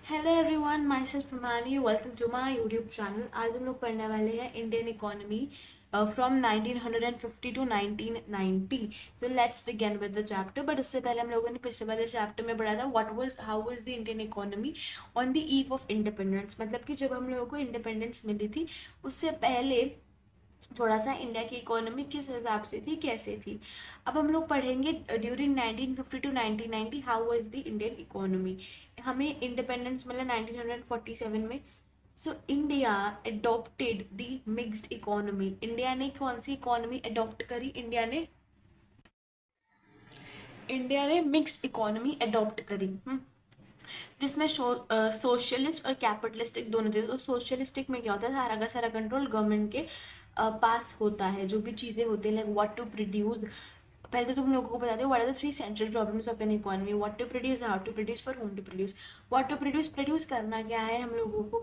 Hello everyone, myself Himani, welcome to my YouTube channel. आज हम लोग पढ़ने वाले हैं Indian economy from 1950 to 1990। So let's begin with the chapter. But उससे पहले हम लोगों ने पिछले वाले चैप्टर में पढ़ा था how was the Indian economy on the eve of independence. मतलब कि जब हम लोगों को इंडिपेंडेंस मिली थी उससे पहले थोड़ा सा इंडिया की इकोनॉमी किस हिसाब से थी, कैसे थी। अब हम लोग पढ़ेंगे during 1950 to 1990 how was the Indian economy. हमें इंडिपेंडेंस मिला 1947 में। So India adopted the mixed economy. India ने कौन सी इकोनॉमी अडॉप्ट करी? इंडिया ने मिक्स्ड इकोनॉमी अडॉप्ट करी। जिसमें सोशलिस्ट और कैपिटलिस्टिक दोनों थे। तो सोशलिस्टिक में क्या होता है, सारा का सारा कंट्रोल गवर्नमेंट के पास होता है। जो भी चीज़ें होती है लाइक व्हाट टू प्रोड्यूस। पहले तो तुम लोगों को बता दो what are the three central problems of an economy. What to produce, how to produce, for whom to produce. What to produce, produce करना क्या है हम लोगों को,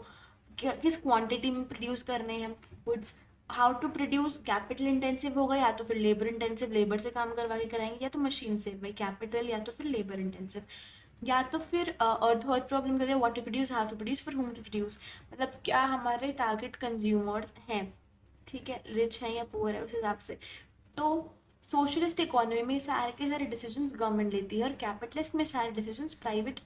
किस क्वांटिटी में प्रोड्यूस करने हैं हम goods. How to produce, capital intensive होगा या तो फिर लेबर इंटेंसिव, लेबर से काम करवा के कराएंगे, या तो मशीन से, भाई कैपिटल या तो फिर लेबर इंटेंसिव। या तो फिर और थर्ड प्रॉब्लम कहते हैं what to produce, how to produce, for whom to produce. मतलब क्या हमारे टारगेट कंज्यूमर्स हैं, ठीक है, रिच हैं या पुअर है, उस हिसाब से। तो सोशलिस्ट इकोनॉमी में सारे के सारे डिसीजंस गवर्नमेंट लेती है और कैपिटलिस्ट में सारे डिसीजंस प्राइवेट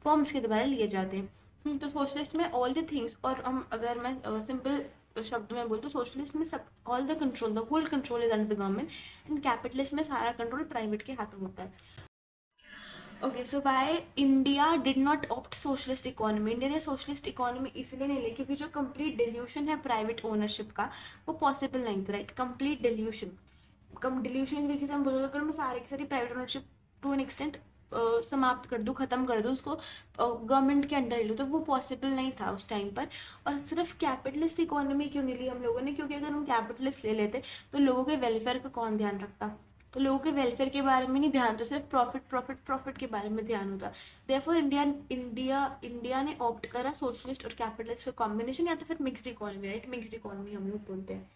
फर्म्स के द्वारा लिए जाते हैं। तो सोशलिस्ट में ऑल द थिंग्स, और हम अगर मैं सिंपल शब्द में बोलूँ तो सोशलिस्ट में सब all the control, the whole control is under the government. And capitalist में सारा कंट्रोल प्राइवेट के हाथों होता है। Okay, so why India did not opt socialist economy. India ने सोशलिस्ट इकोनॉमी इसलिए नहीं ली क्योंकि जो कंप्लीट डिल्यूशन है प्राइवेट ओनरशिप का, वो पॉसिबल नहीं था। Right, complete dilution. कम डिल्यूशन एक तरीके से हम बोलोगे, अगर मैं सारे की सारी private ownership to an extent समाप्त कर दूँ, ख़त्म कर दूँ, उसको गवर्नमेंट के अंडर ले लूँ, तो वो पॉसिबल नहीं था उस टाइम पर। और सिर्फ कैपिटलिस्ट इकोनॉमी क्यों नहीं ली हम लोगों ने? क्योंकि अगर हम कैपिटलिस्ट ले लेते तो लोगों के वेलफेयर का कौन ध्यान रखता? तो लोगों के वेलफेयर के बारे में नहीं ध्यान, तो सिर्फ प्रॉफिट प्रॉफिट प्रॉफिट के बारे में ध्यान होता। देयरफॉर इंडिया इंडिया इंडिया ने ऑप्ट करा सोशलिस्ट और कैपिटलिस्ट का कॉम्बिनेशन, या तो फिर mixed economy. Right, mixed economy हम लोग बोलते हैं।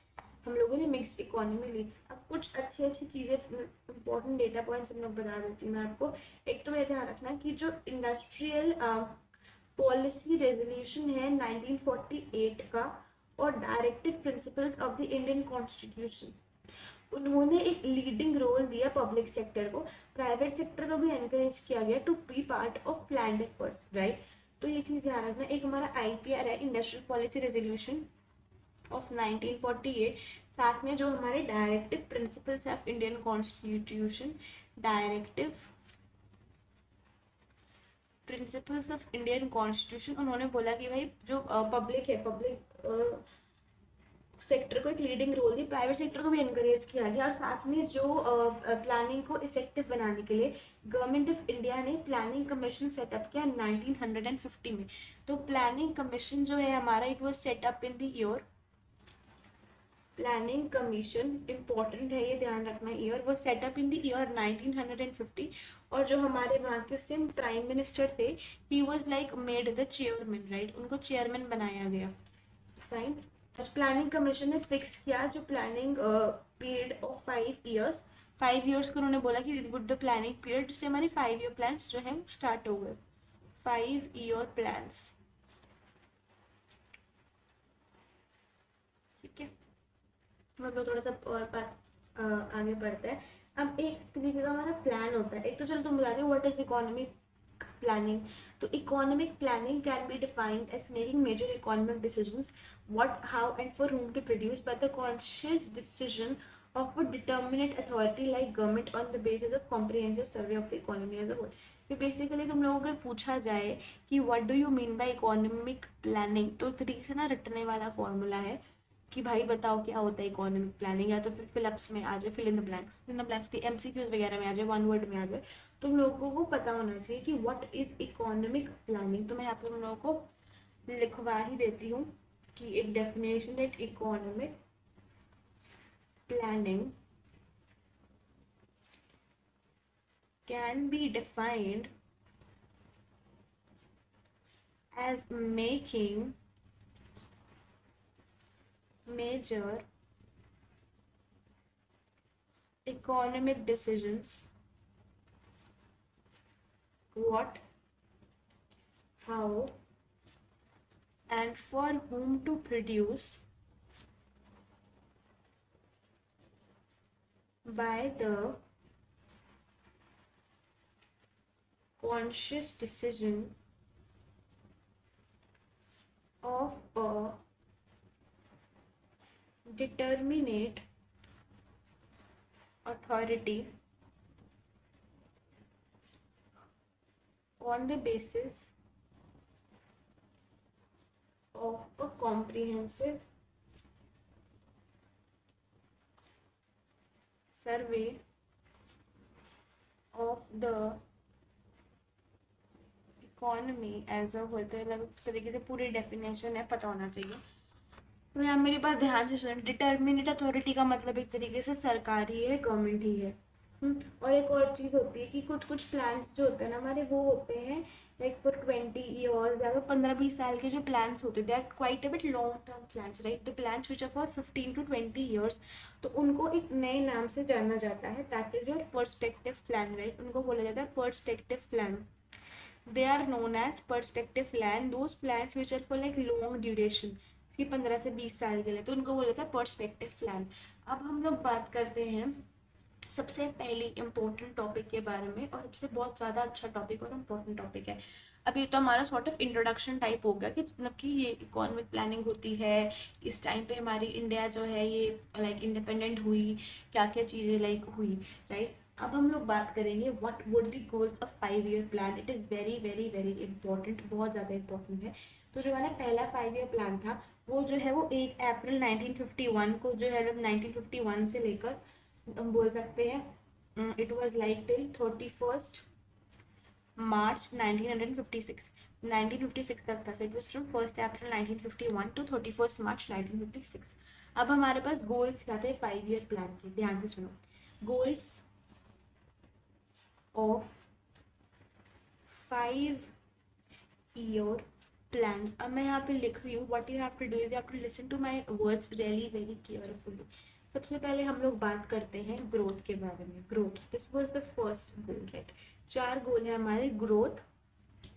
हम लोगों ने मिक्स्ड इकोनॉमी ली। अब कुछ अच्छी अच्छी चीज़ें, इंपॉर्टेंट डेटा पॉइंट्स हम लोग बता देती हूँ मैं आपको। एक तो ये ध्यान रखना कि जो इंडस्ट्रियल पॉलिसी रेजोल्यूशन है 1948 का, और directive principles of the Indian constitution, उन्होंने एक लीडिंग रोल दिया पब्लिक सेक्टर को। प्राइवेट सेक्टर को भी एनकरेज किया गया to be part of planned efforts. Right, तो ये चीज़ ध्यान रखना। एक हमारा आईपीआर है, इंडस्ट्रियल पॉलिसी रेजोल्यूशन ऑफ 1948। साथ में जो हमारे directive principles of Indian constitution, directive principles of Indian constitution, उन्होंने बोला कि भाई जो पब्लिक है, पब्लिक सेक्टर को एक लीडिंग रोल दी, प्राइवेट सेक्टर को भी एनकरेज किया गया। और साथ में जो प्लानिंग को इफेक्टिव बनाने के लिए गवर्नमेंट ऑफ इंडिया ने प्लानिंग कमीशन सेटअप किया 1950 में। तो प्लानिंग कमीशन जो है हमारा, it was setup in the year, planning commission important है, ये ध्यान रखना। ईयर वो सेटअप इन द ईयर 1950। और जो हमारे वहाँ के उस टाइम प्राइम मिनिस्टर थे, he was like made the chairman. Right, उनको चेयरमैन बनाया गया। फाइन। प्लानिंग कमीशन ने फिक्स किया जो planning period of 5 years. 5 years को उन्होंने बोला कि विद द प्लानिंग पीरियड, जिससे हमारे 5 ईयर प्लान्स जो है स्टार्ट हो गए। 5 ईयर प्लान्स, ठीक है। हम लोग थोड़ा सा और बात आगे बढ़ते हैं। अब एक तरीके का हमारा प्लान होता है। एक तो चलो तुम बता रहे हो व्हाट इज इकोनॉमिक planning. तो economic planning can be defined as making major economic decisions, what, how, and for whom to produce by the conscious decision of a determinate authority like government on the basis of comprehensive survey of the economy as a whole. तो basically तुम लोगों को अगर पूछा जाए कि what do you mean by economic planning, तो एक तरीके से ना रटने वाला फॉर्मूला है कि भाई बताओ क्या होता है इकोनॉमिक प्लानिंग, या तो फिर फिलअप्स में आ जाए, फिल इन द ब्लैंक्स की एमसीक्यूज वगैरह में आ जाए, वन वर्ड में आ जाए। तुम लोगों को पता होना चाहिए कि व्हाट इज इकोनॉमिक प्लानिंग। तो मैं यहाँ पे तुम लोगों को लिखवा ही देती हूँ कि एक डेफिनेशन है, economic planning can be defined as making major economic decisions, what, how, and for whom to produce by the conscious decision of a determinate authority on the basis of a comprehensive survey of the economy as a whole. तो मतलब एक तरीके से पूरी definition है, पता होना चाहिए। तो यहाँ मेरी बात ध्यान से सुन। डिटर्मिनेट अथॉरिटी का मतलब एक तरीके से सरकारी है, गवर्नमेंट ही है। और एक और चीज़ होती है कि कुछ कुछ प्लान्स जो होते हैं ना हमारे, वो होते हैं लाइक फॉर 20 ईयर्स या 15-20 साल के जो प्लान्स होते हैं, they are quite a bit long term plans, right. The plans which are for 15 to 20 years, तो उनको एक नए नाम से जाना जाता है, that is your perspective plan, right. उनको बोला जाता है perspective plan. They are known as perspective plan those plans which are for like long duration, इसकी 15 से 20 साल के लिए, तो उनको बोला जाता है पर्सपेक्टिव प्लान। अब हम लोग बात करते हैं सबसे पहली इम्पोर्टेंट टॉपिक के बारे में, और सबसे बहुत ज़्यादा अच्छा टॉपिक और इम्पोर्टेंट टॉपिक है। अब ये तो हमारा सॉर्ट ऑफ इंट्रोडक्शन टाइप हो गया कि मतलब कि ये इकोनॉमिक प्लानिंग होती है, इस टाइम पे हमारी इंडिया जो है ये लाइक इंडिपेंडेंट हुई, क्या क्या चीज़ें लाइक हुई, राइट। अब हम लोग बात करेंगे what would the goals of 5 year plan. It is very very very important, बहुत ज़्यादा इंपॉर्टेंट है। तो जो हमारा पहला 5 ईयर प्लान था वो जो है वो 1 अप्रैल 1951 को जो है, जब 1951 से लेकर हम बोल सकते हैं इट वॉज लाइक टिल 31 मार्च 1956, 1956 तक था। सो it was from 1 April 1951 to 31 मार्च 1956। अब हमारे पास गोल्स क्या थे 5 ईयर प्लान के, ध्यान से सुनो। Goals of 5 year plans. अब मैं यहाँ पे लिख रही हूँ, what you have to do is you have to listen to my words really very carefully. सबसे पहले हम लोग बात करते हैं ग्रोथ के बारे में। Growth, this was the first goal, right. 4 गोल है हमारे, ग्रोथ,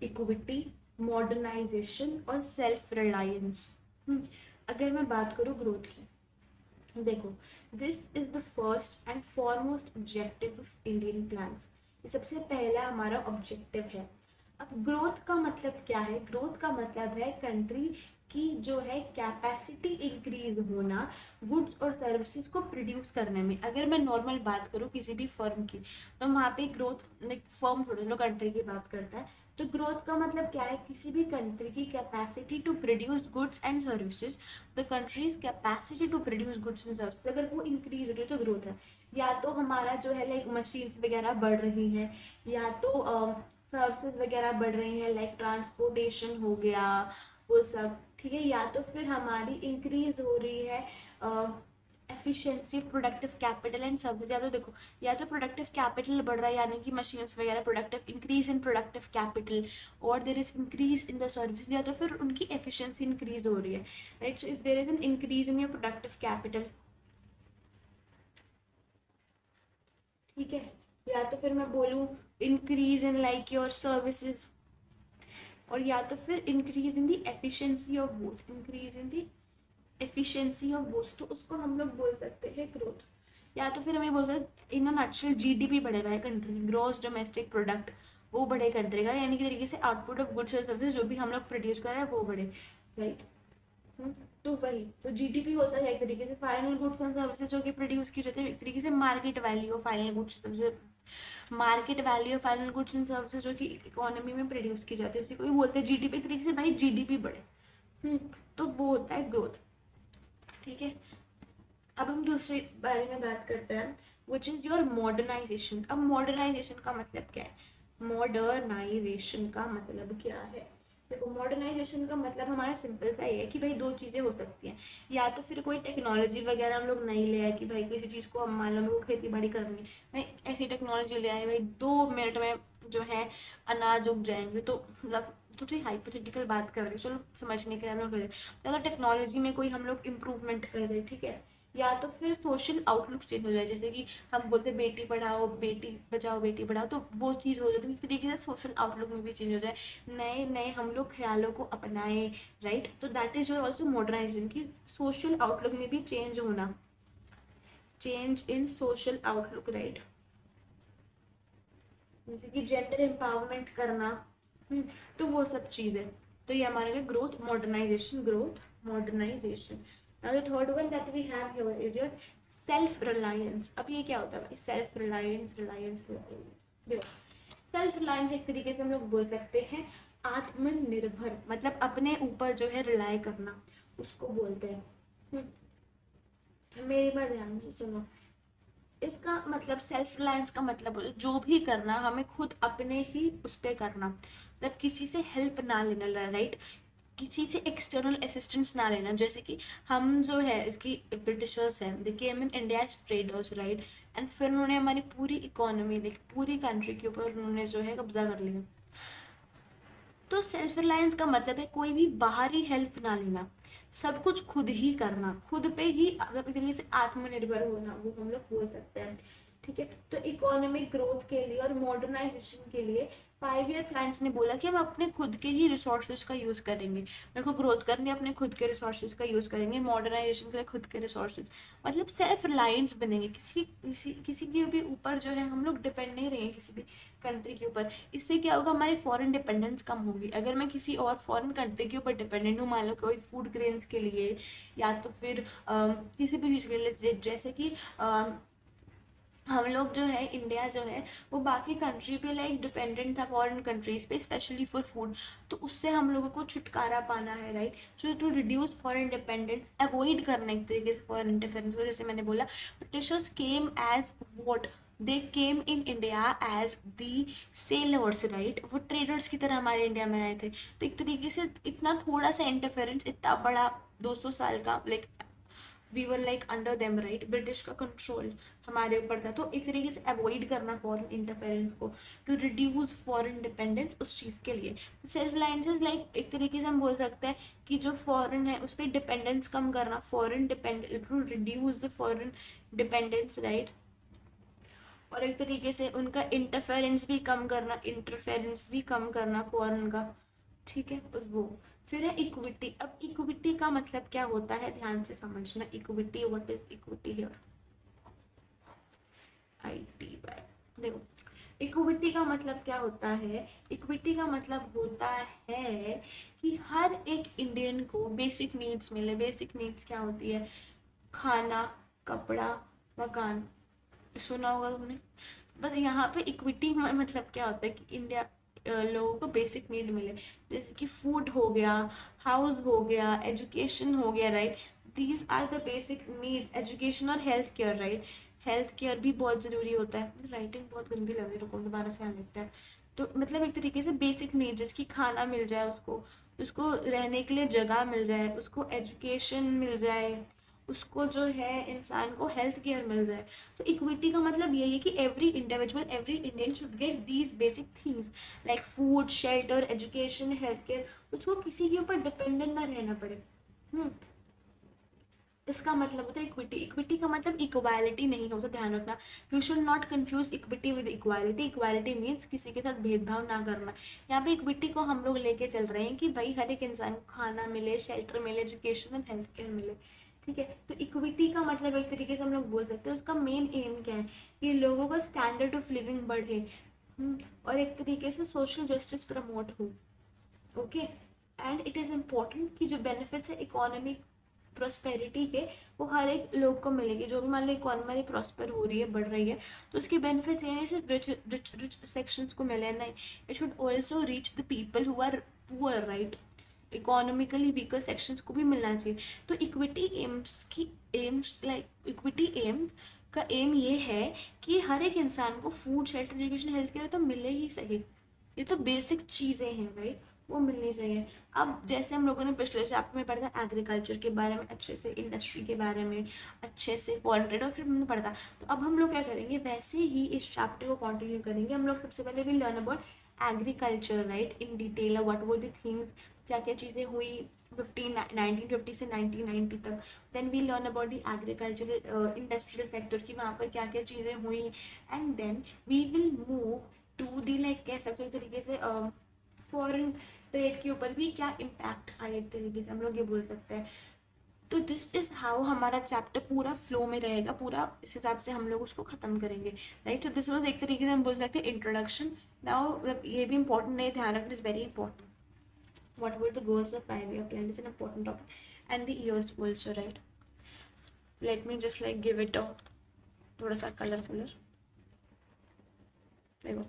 इक्विटी, मॉडर्नाइजेशन और सेल्फ रिलायंस। अगर मैं बात करूँ ग्रोथ की, देखो, this is the first and foremost objective of Indian plans. ये सबसे पहला हमारा ऑब्जेक्टिव है। अब ग्रोथ का मतलब क्या है? ग्रोथ का मतलब है कंट्री की जो है कैपेसिटी इंक्रीज होना गुड्स और सर्विसेज को प्रोड्यूस करने में। अगर मैं नॉर्मल बात करूँ किसी भी फर्म की, तो वहाँ पे ग्रोथ, फर्म थोड़े लोग कंट्री की बात करता है, तो ग्रोथ का मतलब क्या है? किसी भी कंट्री की capacity to produce goods and services, the country's capacity to produce goods and services अगर वो इंक्रीज हो रही है तो ग्रोथ है। या तो हमारा जो है लाइक मशीन्स वगैरह बढ़ रही हैं, या तो सर्विसेज वगैरह बढ़ रही हैं, लाइक ट्रांसपोर्टेशन हो गया, वो सब, ठीक है। या तो फिर हमारी इंक्रीज हो रही है efficiency of productive capital and service. या तो देखो, या तो प्रोडक्टिव कैपिटल बढ़ रहा है यानी कि मशीन्स वगैरह, productive increase in productive capital, और there is increase in the service, या तो फिर उनकी एफिशिएंसी इंक्रीज हो रही है, right. So if there is an increase in your productive capital, ठीक है, या तो फिर मैं बोलूँ increase in like your services, और या तो फिर increase in the efficiency of both, increase in the efficiency of both, तो उसको हम लोग बोल सकते हैं ग्रोथ। या तो फिर हम ये बोल सकते हैं इन अ नटशेल जीडीपी बढ़ेगा है कंट्री, ग्रॉस डोमेस्टिक प्रोडक्ट, वो बढ़े कंट्री का, यानी कि तरीके से आउटपुट ऑफ गुड्स और सर्विस जो भी हम लोग प्रोड्यूस कर रहे हैं वो बढ़े, राइट। तो वही, तो जीडीपी होता है एक तरीके से फाइनल गुड्स एंड सर्विसेज जो कि प्रोड्यूस की जाती है, एक तरीके से market value of final goods, market value of final goods and services जो कि इकोनॉमी में प्रोड्यूस की जाती है, उसी को भी बोलते हैं जीडीपी। एक तरीके से भाई जीडीपी बढ़े, तो वो होता है ग्रोथ, ठीक है। अब हम दूसरे बारे में बात करते हैं, विच इज़ योर मॉडर्नाइजेशन। अब मॉडर्नाइजेशन का मतलब क्या है? मॉडर्नाइजेशन का मतलब क्या है? देखो, मॉडर्नाइजेशन का मतलब हमारा सिंपल सा ही है कि भाई दो चीज़ें हो सकती हैं। या तो फिर कोई टेक्नोलॉजी वगैरह हम लोग नहीं ले आए कि भाई किसी चीज़ को हम मान लो हमको खेती बाड़ी करनी है, भाई ऐसी टेक्नोलॉजी ले आए भाई 2 मिनट में जो है अनाज उग जाएंगे, तो मतलब थोड़ी हाइपोथेटिकल बात कर रही हूँ, चलो समझने के लिए हम लोग चलो टेक्नोलॉजी में कोई हम लोग इम्प्रूवमेंट कर रहे हैं, ठीक है। या तो फिर सोशल आउटलुक चेंज हो जाए, जैसे कि हम बोलते हैं बेटी पढ़ाओ बेटी बचाओ बेटी पढ़ाओ, तो वो चीज़ हो जाती है। इस तरीके से सोशल आउटलुक में भी चेंज हो जाए, नए नए हम लोग ख्यालों को अपनाएं, राइट। तो that is your also modernization की सोशल आउटलुक में भी चेंज होना, change in social outlook, right. जैसे कि जेंडर एम्पावरमेंट करना, तो वो सब चीज़ है। तो ये हमारे लिए growth modernization, growth modernization. Now the third one that we have here is your self reliance. अब ये क्या होता है भाई, self reliance, reliance, reliance. Self reliance एक तरीके से हम लोग बोल सकते हैं आत्मनिर्भर, मतलब अपने ऊपर जो है रिलाय करना, उसको बोलते हैं। मेरी बात ध्यान से सुनो, इसका मतलब सेल्फ रिलायंस का मतलब जो भी करना हमें खुद अपने ही उस पर करना, मतलब किसी से हेल्प ना लेना, राइट। किसी से एक्सटर्नल असिस्टेंस ना लेना। जैसे कि हम जो है इसकी ब्रिटिशर्स हैं, they came in India as traders, right. And फिर उन्होंने हमारी पूरी इकोनॉमी, लाइक पूरी कंट्री के ऊपर उन्होंने जो है कब्जा कर लिया। तो सेल्फ रिलायंस का मतलब है कोई भी बाहरी हेल्प ना लेना, सब कुछ खुद ही करना, खुद पे ही एक तरीके से आत्मनिर्भर होना, वो हम लोग बोल सकते हैं, ठीक है। तो इकोनॉमिक ग्रोथ के लिए और मॉडर्नाइजेशन के लिए 5 ईयर प्लान्स ने बोला कि हम अपने खुद के ही रिसोर्सेज का यूज़ करेंगे। मेरे को ग्रोथ करनी है, अपने खुद के रिसोर्सेज का यूज़ करेंगे, मॉडर्नाइजेशन के लिए खुद के रिसोर्सेज, मतलब सेल्फ रिलायंस बनेंगे। किसी के भी ऊपर जो है हम लोग डिपेंड नहीं रहेंगे, किसी भी कंट्री के ऊपर। इससे क्या होगा, हमारी फॉरेन डिपेंडेंस कम होगी। अगर मैं किसी और फॉरेन कंट्री के ऊपर डिपेंडेंट हूँ, मान लो कोई फूड ग्रेन्स के लिए या तो फिर किसी भी चीज़ के लिए, जैसे कि हम लोग जो है इंडिया जो है वो बाकी कंट्री पे लाइक डिपेंडेंट था, फॉरेन कंट्रीज पे स्पेशली फॉर फूड। तो उससे हम लोगों को छुटकारा पाना है, right. So to reduce foreign dependence, avoid करने एक तरीके से फॉरेन इंटरफेरेंस को, जैसे मैंने बोला Britishers came as what, they came in India as the sellers, right. वो ट्रेडर्स की तरह हमारे इंडिया में आए थे। तो एक तरीके से इतना थोड़ा सा इंटरफेरेंस, इतना बड़ा 200 साल का, like we were like under them, right. British का कंट्रोल हमारे ऊपर था। तो एक तरीके से अवॉइड करना फॉरेन इंटरफेरेंस को, टू रिड्यूस फॉरेन डिपेंडेंस उस चीज़ के लिए। सेल्फ रिलायंस इज लाइक एक तरीके से हम बोल सकते हैं कि जो फॉरेन है उस पर डिपेंडेंस कम करना, foreign dependence, to reduce the foreign dependence, right. और एक तरीके से उनका इंटरफेरेंस भी कम करना, इंटरफेरेंस भी कम करना फॉरेन का, ठीक है। उस वो फिर है इक्विटी। अब इक्विटी का मतलब क्या होता है, ध्यान से समझना। Equity, what is equity here, ITY। देखो इक्विटी का मतलब क्या होता है, इक्विटी का मतलब होता है कि हर एक इंडियन को बेसिक नीड्स मिले। बेसिक नीड्स क्या होती है, खाना, कपड़ा, मकान, सुना होगा तुमने। बट यहाँ पे इक्विटी मतलब क्या होता है कि इंडिया लोगों को बेसिक नीड मिले, जैसे कि फूड हो गया, हाउस हो गया, एजुकेशन हो गया, right. These are the basic needs. Education और health care, right. Health care भी बहुत ज़रूरी होता है। राइटिंग बहुत गंदी लग रही है, रुको दोबारा से आने लगता है। तो मतलब एक तरीके से बेसिक नीड, जिसकी खाना मिल जाए उसको, उसको रहने के लिए जगह मिल जाए, उसको एजुकेशन मिल जाए, उसको जो है इंसान को हेल्थ केयर मिल जाए। तो इक्विटी का मतलब यही है कि every individual, every Indian should get these basic things like food, shelter, education, health care. उसको किसी के ऊपर डिपेंडेंट ना रहना पड़े। इसका मतलब होता है इक्विटी। इक्विटी का मतलब इक्वालिटी नहीं होता, ध्यान रखना। You should not confuse equity with equality. Equality means किसी के साथ भेदभाव ना करना। यहाँ पे इक्विटी को हम लोग लेके चल रहे हैं कि भाई हर एक इंसान को खाना मिले, शेल्टर मिले, एजुकेशन और हेल्थ केयर मिले, ठीक है। तो इक्विटी का मतलब एक तरीके से हम लोग बोल सकते हैं उसका मेन एम क्या है, कि लोगों का स्टैंडर्ड ऑफ लिविंग बढ़े, और एक तरीके से सोशल जस्टिस प्रमोट हो, okay. And it is important कि जो बेनिफिट्स है इकोनॉमिक प्रोस्पेरिटी के, वो हर एक लोग को मिलेगी। जो भी मान लो इकोनॉमी प्रॉस्पर हो रही है, बढ़ रही है, तो उसके बेनिफिट्स ये नहीं सिर्फ रिच रिच रिच सेक्शंस को मिले, नहीं, it should also reach the people who are poor, right. Economically weaker sections को भी मिलना चाहिए। तो इक्विटी एम्स की एम्स लाइक इक्विटी एम का एम ये है कि हर एक इंसान को food, shelter, education, health care तो मिले ही सही। ये तो बेसिक चीज़ें हैं, राइट, वो मिलनी चाहिए। अब जैसे हम लोगों ने पिछले चैप्टर में पढ़ा था एग्रीकल्चर के बारे में अच्छे से, इंडस्ट्री के बारे में अच्छे से, फॉरेन ट्रेड, और फिर हमने पढ़ा था। तो अब हम लोग क्या करेंगे, वैसे ही इस चैप्टर को कंटिन्यू करेंगे। हम लोग सबसे पहले भी learn about agriculture right in detail, what were the things, क्या क्या चीज़ें हुई 1950 से 1990 तक। Then we learn about the agricultural industrial sector की वहाँ पर क्या क्या चीज़ें हुई। And then we will move to the like कह सकते हो एक तरीके से फॉरेन ट्रेड के ऊपर भी क्या इम्पैक्ट आया, एक तरीके से हम लोग ये बोल सकते हैं। तो दिस इज हाउ हमारा चैप्टर पूरा फ्लो में रहेगा, पूरा इस हिसाब से हम लोग उसको खत्म करेंगे राइट। तो दिस वाज एक तरीके से हम बोल सकते हैं इंट्रोडक्शन। नाउ ये भी इंपॉर्टेंट नहीं, ध्यान रखना, is very important. What were the goals of 5-year plan is an important topic, and the years also, right? Let me just like give it a थोड़ा सा कलरफुलर, देखो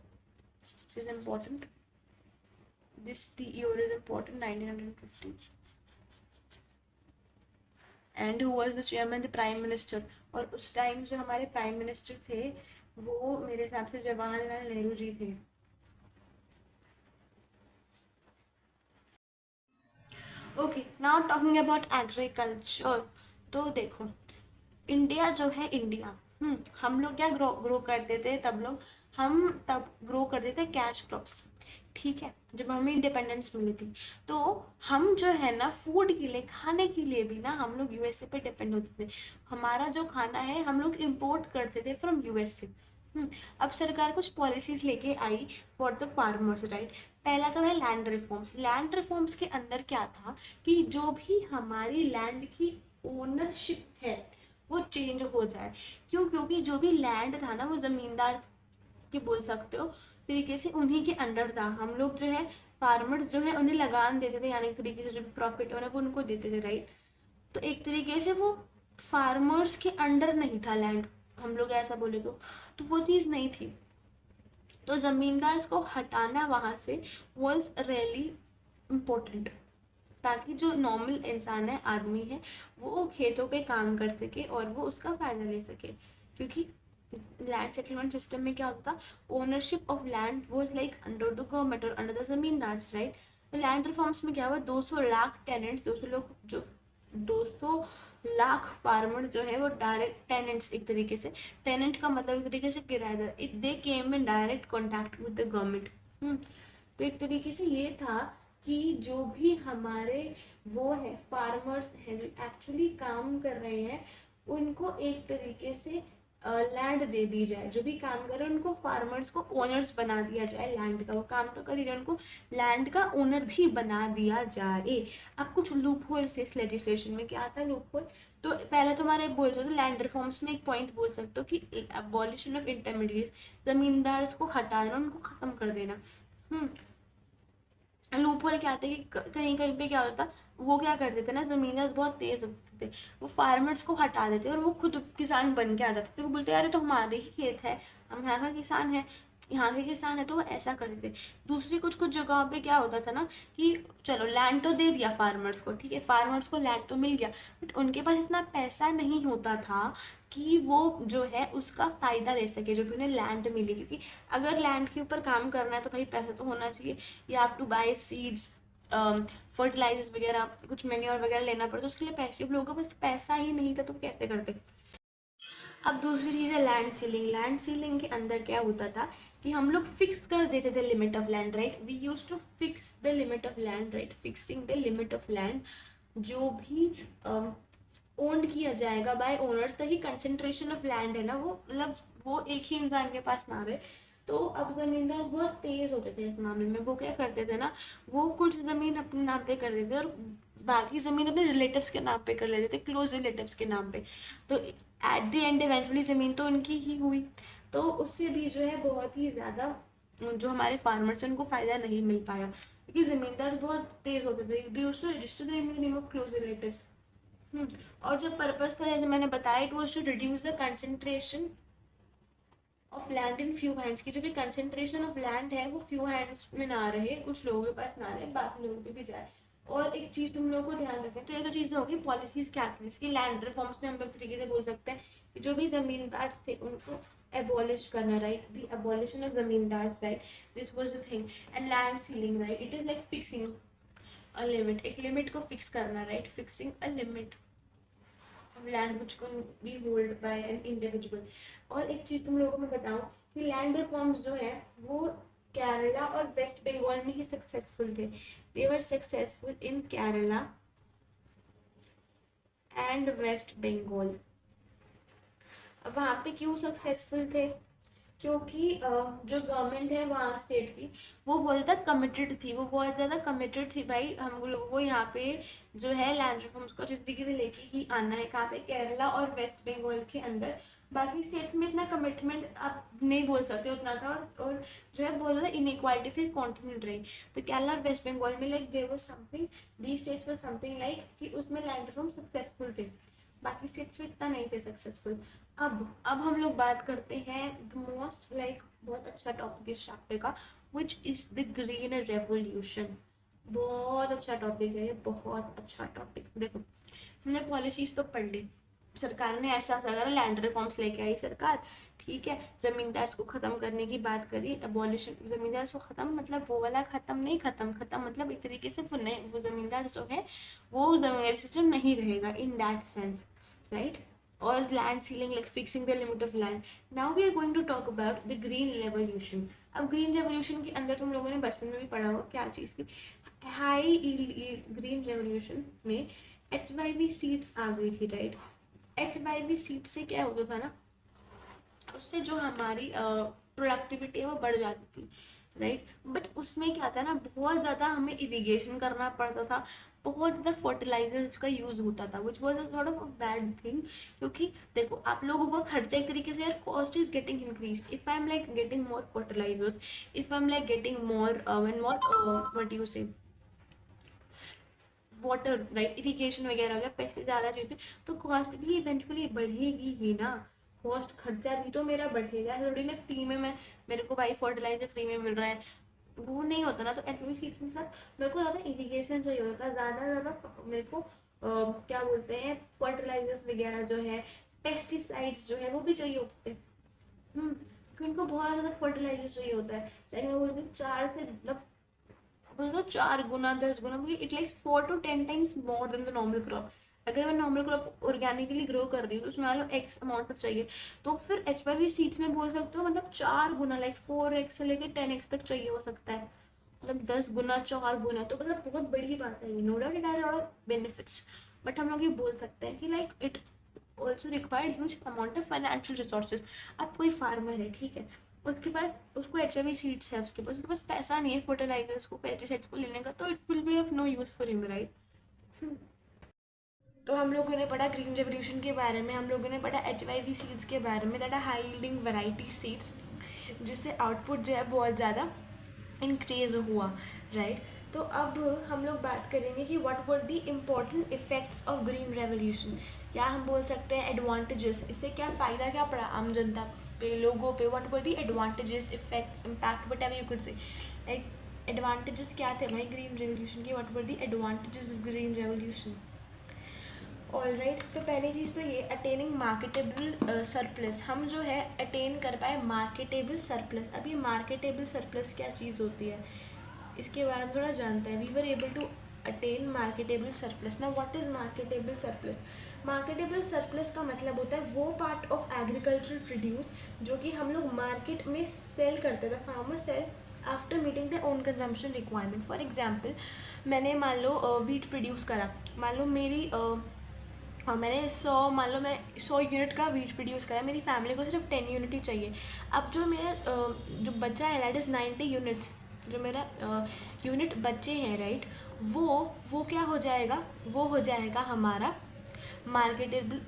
this is important, this the year is important 1950, and who was the chairman, the prime minister। और उस time जो हमारे prime minister थे वो मेरे हिसाब से जवाहरलाल नेहरू जी थे। Okay, now talking about agriculture. तो देखो इंडिया जो है इंडिया, हम लोग क्या ग्रो ग्रो करते थे तब लोग, हम तब ग्रो करते थे कैश क्रॉप्स, ठीक है, जब हमें इंडिपेंडेंस मिली थी। तो हम जो है ना फूड के लिए, खाने के लिए भी ना हम लोग यूएसए पे डिपेंड होते थे। हमारा जो खाना है हम लोग इम्पोर्ट करते थे फ्रॉम यूएसए। अब सरकार कुछ पॉलिसीज लेके आई फॉर द फार्मर्स राइट। पहला तो है लैंड रिफॉर्म्स। लैंड रिफॉर्म्स के अंदर क्या था कि जो भी हमारी लैंड की ओनरशिप है वो चेंज हो जाए। क्यों? क्योंकि जो भी लैंड था ना वो जमींदार के बोल सकते हो तरीके से उन्हीं के अंडर था। हम लोग जो है फार्मर्स जो है उन्हें लगान देते थे, यानी एक तरीके से जो भी प्रॉफिट हो रहा है वो उनको देते थे राइट। तो एक तरीके से वो फार्मर्स के अंडर नहीं था लैंड, हम लोग ऐसा बोले तो वो चीज़ नहीं थी। तो ज़मींदार को हटाना वहाँ से वॉज रियली इम्पोर्टेंट, ताकि जो नॉर्मल इंसान है, आदमी है, वो खेतों पे काम कर सके और वो उसका फ़ायदा ले सके। क्योंकि लैंड सेटलमेंट सिस्टम में क्या होता था, ownership of land was like under the government और अंडर द जमींदार्स राइट। तो लैंड रिफॉर्म्स में क्या हुआ, 200 लाख टेनेंट्स, 200 लोग जो 200 लाख फार्मर जो है वो डायरेक्ट टेनेंट्स, एक तरीके से टेनेंट का मतलब एक तरीके से किराएदार, it they came in direct contact with the government. तो एक तरीके से ये था कि जो भी हमारे वो है फार्मर्स हैं जो एक्चुअली काम कर रहे हैं उनको एक तरीके से लैंड दे दी जाए। जो भी काम कर रहे हैं उनको फार्मर्स को ओनर्स बना दिया जाए लैंड का। वो काम तो कर ही रहे, उनको लैंड का ओनर भी बना दिया जाए। अब कुछ लूप होल्स है इस लेजिस्लेशन में। क्या आता है लूप होल? तो पहले तो हमारे बोल सकते हो लैंड रिफॉर्म्स में एक पॉइंट बोल सकते हो कि अबॉलिशन ऑफ इंटरमीडिएट्स, जमींदार को हटा देना, उनको खत्म कर देना। लूप होल क्या आता है कि कहीं कहीं पे क्या होता, वो क्या करते थे ना, जमींदार बहुत तेज होते थे, वो फार्मर्स को हटा देते और वो खुद किसान बन के आ जाते थे। वो बोलते यार ये तो हमारे ही खेत है, हम यहाँ का किसान है, यहाँ के किसान है, तो वो ऐसा करते थे। दूसरी कुछ कुछ जगहों पे क्या होता था ना कि चलो लैंड तो दे दिया फार्मर्स को, ठीक है, फार्मर्स को लैंड तो मिल गया, बट उनके पास इतना पैसा नहीं होता था कि वो जो है उसका फ़ायदा ले सके जो भी उन्हें लैंड मिली। क्योंकि अगर लैंड के ऊपर काम करना है तो भाई पैसा तो होना चाहिए। You have to buy seeds, fertilizers वगैरह, कुछ मैन्योर वगैरह लेना पड़ता, तो उसके लिए पैसे, अब लोगों के पास पैसा ही नहीं था तो कैसे करते। अब दूसरी चीज़ है लैंड सीलिंग। लैंड सीलिंग के अंदर क्या होता था कि हम लोग फिक्स कर देते थे limit of land right. We use to fix the limit of land right, fixing the limit of land. जो भी ओन्ड किया जाएगा बाय ओनर्स, ताकि कंसंट्रेशन ऑफ लैंड है ना वो मतलब वो एक ही इंसान के पास ना रहे। तो अब जमींदार बहुत तेज होते थे इस मामले में। वो क्या करते थे ना, वो कुछ ज़मीन अपने नाम पे कर देते और बाकी ज़मीन अपने रिलेटिव्स के नाम पे कर लेते थे, क्लोज रिलेटिव्स के नाम पे। तो एट द एंड इवेंचुअली ज़मीन तो उनकी ही हुई। तो उससे भी जो है बहुत ही ज़्यादा जो हमारे फार्मर्स हैं उनको फ़ायदा नहीं मिल पाया, क्योंकि ज़मींदार बहुत तेज़ होते थे। They used to register the name of close relatives. और जो पर्पस था जैसे मैंने बताया, it was to reduce the concentration of land in few hands, की जो भी कंसेंट्रेशन ऑफ लैंड है वो फ्यू हैंड्स में ना रहे, कुछ लोगों के पास ना रहे, बाकी लोगों पे भी जाए। और एक चीज़ तुम लोगों को ध्यान रखें, तो ये तो चीज़ें होगी पॉलिसीज़ क्या थी इसकी। लैंड रिफॉर्म्स में हम लोग तरीके से बोल सकते हैं कि जो भी ज़मींदार थे उनको एबॉलिश करना right, the abolition of zamindars right, this was the thing. And land ceiling right, it is like fixing a limit, एक लिमिट को फिक्स करना right, fixing a limit land which can be hold by an individual. और एक चीज़ तुम लोगों को मैं बताऊं कि लैंड रिफॉर्म्स जो है वो केरला और वेस्ट बंगाल में ही सक्सेसफुल थे. They were successful in Kerala and West Bengal. अब वहाँ पे क्यों सक्सेसफुल थे? क्योंकि जो गवर्नमेंट है वहाँ स्टेट की, वो बहुत ज़्यादा कमिटेड थी. वो बहुत ज़्यादा कमिटेड थी भाई, हम लोगों को यहाँ पे जो है लैंड रिफॉर्म्स को जिस तरीके से लेके ही आना है. कहाँ पे? केरला और वेस्ट बंगाल के अंदर. बाकी स्टेट्स में इतना कमिटमेंट आप नहीं बोल सकते उतना था, और जो है बहुत ज़्यादा इनइक्वालिटी फिर कॉन्टिन्यूड रही. तो केरला और वेस्ट बंगाल में like there was something, the states was something like कि उसमें लैंड रिफॉर्म सक्सेसफुल थे. बाकी स्टेट्स में इतना नहीं थे सक्सेसफुल. अब हम लोग बात करते हैं द मोस्ट लाइक बहुत अच्छा टॉपिक इस चैप्टर का, विच इज़ द ग्रीन रेवोल्यूशन. बहुत अच्छा टॉपिक है ये, बहुत अच्छा टॉपिक. देखो, हमने पॉलिसीज तो पढ़ ली. सरकार ने ऐसा ऐसा करा, लैंड रिफॉर्म्स लेके आई सरकार, ठीक है. जमींदार को ख़त्म करने की बात करी, अबॉलिशन. जमींदार को ख़त्म मतलब वो वाला ख़त्म नहीं, ख़त्म मतलब एक तरीके से वो जमींदार जो है वो जमींदारी सिस्टम नहीं रहेगा इन दैट सेंस, राइट. और land ceiling, like fixing the limit of land. Now we are going to talk about the green revolution. अब ग्रीन रेवोल्यूशन के अंदर तुम लोगों ने बचपन में भी पढ़ा होगा क्या चीज़ थी. हाई ग्रीन रेवोल्यूशन में HYV सीड्स आ गई थी, राइट. HYV सीड से क्या होता था ना, उससे जो हमारी प्रोडक्टिविटी है वो बढ़ जाती थी, राइट. बट उसमें क्या था ना, बहुत ज़्यादा हमें इरिगेशन करना पड़ता था, बहुत ज़्यादा फर्टिलाइजर्स का यूज़ होता था, विच वॉज थोड़ा बैड थिंग. क्योंकि देखो, आप लोगों का खर्चा एक तरीके से, यार cost is getting increase. If I am like getting more fertilizers, if I am like getting more what you say water, right, irrigation वगैरह हो गया, पैसे ज़्यादा चाहिए, तो कॉस्ट भी इवेंचुअली बढ़ेगी ही ना. कॉस्ट, खर्चा भी तो मेरा बढ़ेगा. थोड़ी ना फ्री में मेरे को भाई फर्टिलाइजर फ्री में मिल रहा है, वो नहीं होता ना. तो एचवी सीड्स में सर मेरे को ज़्यादा इरिगेशन चाहिए होता है, ज़्यादा मेरे को क्या बोलते हैं, फर्टिलाइजर्स वगैरह जो है, पेस्टिसाइड्स जो है वो भी चाहिए होते थे. क्योंकि उनको बहुत ज़्यादा फर्टिलाइजर चाहिए होता है. लाइक मैं बोलती हूँ 4 से मतलब 4 गुना 10 गुना, क्योंकि it likes 4 to 10 times more than the normal crop. अगर मैं नॉर्मल क्रॉप ऑर्गेनिकली ग्रो कर रही हूँ तो उसमें मतलब एक्स अमाउंट ऑफ चाहिए, तो फिर HYV सीड्स में बोल सकते हो मतलब 4 गुना, लाइक 4x से लेकर 10x तक चाहिए हो सकता है. मतलब 10 गुना, 4 गुना, तो मतलब बहुत बड़ी बात है. No doubt it has lot of benefits, but हम लोग ये बोल सकते हैं कि like it also required huge amount of financial resources. अब कोई फार्मर है, ठीक है, उसके पास, उसको HYV सीड्स है, उसके पास पैसा नहीं है फर्टिलाइजर्स को, पेस्टिसाइड्स को लेने का, तो it will be of no use for him, right. तो हम लोगों ने पढ़ा ग्रीन रेवोल्यूशन के बारे में, हम लोगों ने पढ़ा HYV सीड्स के बारे में, that are high yielding variety seeds, जिससे आउटपुट जो है बहुत ज़्यादा इंक्रीज हुआ, राइट. तो अब हम लोग बात करेंगे कि what were the important effects of green revolution, या हम बोल सकते हैं एडवांटेजेस. इससे क्या फ़ायदा क्या पड़ा आम जनता पे, लोगों पे. What were the advantages, effects, impact, what ever you could से. लाइक एडवांटेजेस क्या थे भाई ग्रीन रेवोल्यूशन के, what were the advantages of green revolution. All right. तो पहली चीज़ तो ये, अटेनिंग मार्केटेबल सरप्लस. हम जो है अटेन कर पाए मार्केटेबल सरप्लस. अब ये मार्केटेबल सरप्लस क्या चीज़ होती है, इसके बारे में थोड़ा जानते हैं. We were able to attain marketable surplus. ना what is marketable surplus. Marketable surplus का मतलब होता है वो पार्ट ऑफ एग्रीकल्चरल प्रोड्यूस जो कि हम लोग मार्केट में सेल करते थे, farmer sell after meeting the own consumption requirement. For example, मैंने मान लो वीट प्रोड्यूस करा, मान लो मेरी मैंने 100 यूनिट का वीट प्रोड्यूस करा, मेरी फैमिली को सिर्फ 10 यूनिट ही चाहिए. अब जो मेरा जो बचा है, दैट इज़ 90 यूनिट्स, जो मेरा यूनिट बचे हैं, राइट, वो क्या हो जाएगा, वो हो जाएगा हमारा मार्केटेबल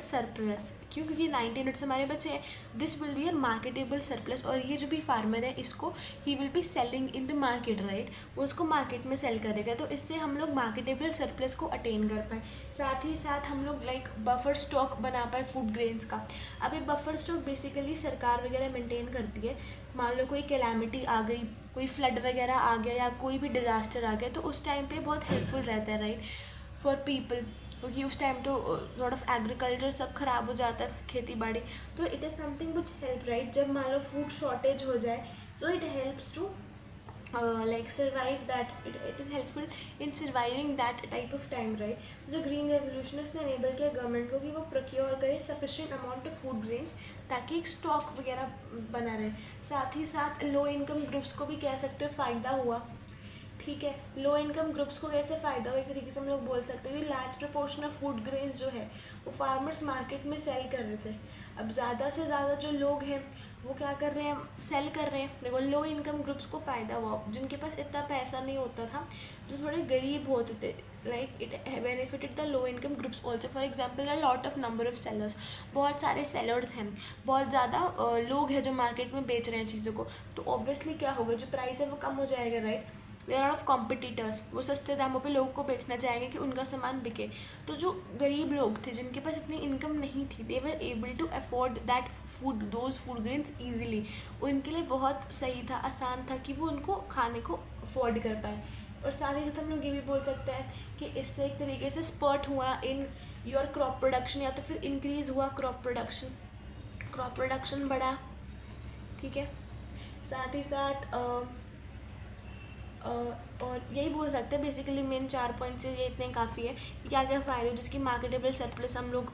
सरप्लस. क्यों? क्योंकि 90 यूनिट्स हमारे बचे हैं. This will be a marketable surplus. और ये जो भी फार्मर है, इसको he will be selling in the market, right. वो उसको मार्केट में सेल करेगा, तो इससे हम लोग मार्केटेबल सरप्लस को अटेन कर पाए. साथ ही साथ हम लोग लाइक बफर स्टॉक बना पाए फूड ग्रेन्स का. अब ये बफर स्टॉक बेसिकली सरकार वगैरह मेंटेन करती है. मान लो कोई कैलामिटी आ गई, कोई फ्लड वगैरह आ गया, या कोई भी डिज़ास्टर आ गया, तो उस टाइम पे बहुत हेल्पफुल रहता है, राइट, फॉर पीपल. क्योंकि उस टाइम तो लॉट ऑफ एग्रीकल्चर सब खराब हो जाता है, खेती बाड़ी. तो it is something which help, right. जब मान लो फूड शॉर्टेज हो जाए, so it helps to like survive that, it is helpful in surviving that type of time, right? जो ग्रीन रेवोल्यूशन उसने एनेबल किया गवर्नमेंट को कि वो प्रोक्योर करे sufficient amount of food grains ताकि एक स्टॉक वगैरह बना रहे। साथ ही साथ लो इनकम ग्रुप्स को भी कह सकते हो फ़ायदा हुआ, ठीक है। लो इनकम ग्रुप्स को कैसे फ़ायदा हुआ, एक तरीके से हम लोग बोल सकते हैं कि large proportion of food grains जो है वो फार्मर्स मार्केट में सेल कर रहे थे। अब ज़्यादा से ज़्यादा जो लोग हैं वो क्या कर रहे हैं, सेल कर रहे हैं। देखो लो इनकम ग्रुप्स को फ़ायदा हुआ, जिनके पास इतना पैसा नहीं होता था, जो थोड़े गरीब होते थे, like it benefited the low income groups also. For example a lot of number of sellers, बहुत सारे सेलर्स हैं, बहुत ज़्यादा लोग हैं जो मार्केट में बेच रहे हैं चीज़ों को, तो ऑब्वियसली क्या होगा, जो प्राइस है वो कम हो जाएगा, right. There are of competitors, वो सस्ते दामों पे लोगों को बेचना चाहेंगे कि उनका सामान बिके। तो जो गरीब लोग थे जिनके पास इतनी इनकम नहीं थी, they were able to afford that food, those food grains easily. उनके लिए बहुत सही था, आसान था कि वो उनको खाने को अफोर्ड कर पाए। और साथ ही साथ हम लोग ये भी बोल सकते हैं कि इससे एक तरीके से स्पर्ट हुआ इन योर क्रॉप प्रोडक्शन, या तो फिर इंक्रीज़ हुआ क्रॉप प्रोडक्शन बढ़ा, ठीक है। साथ ही साथ और यही बोल सकते हैं बेसिकली मेन 4 पॉइंट से ये इतने काफ़ी है कि क्या क्या फ़ायदे हो, जिसकी मार्केटेबल सरप्लस हम लोग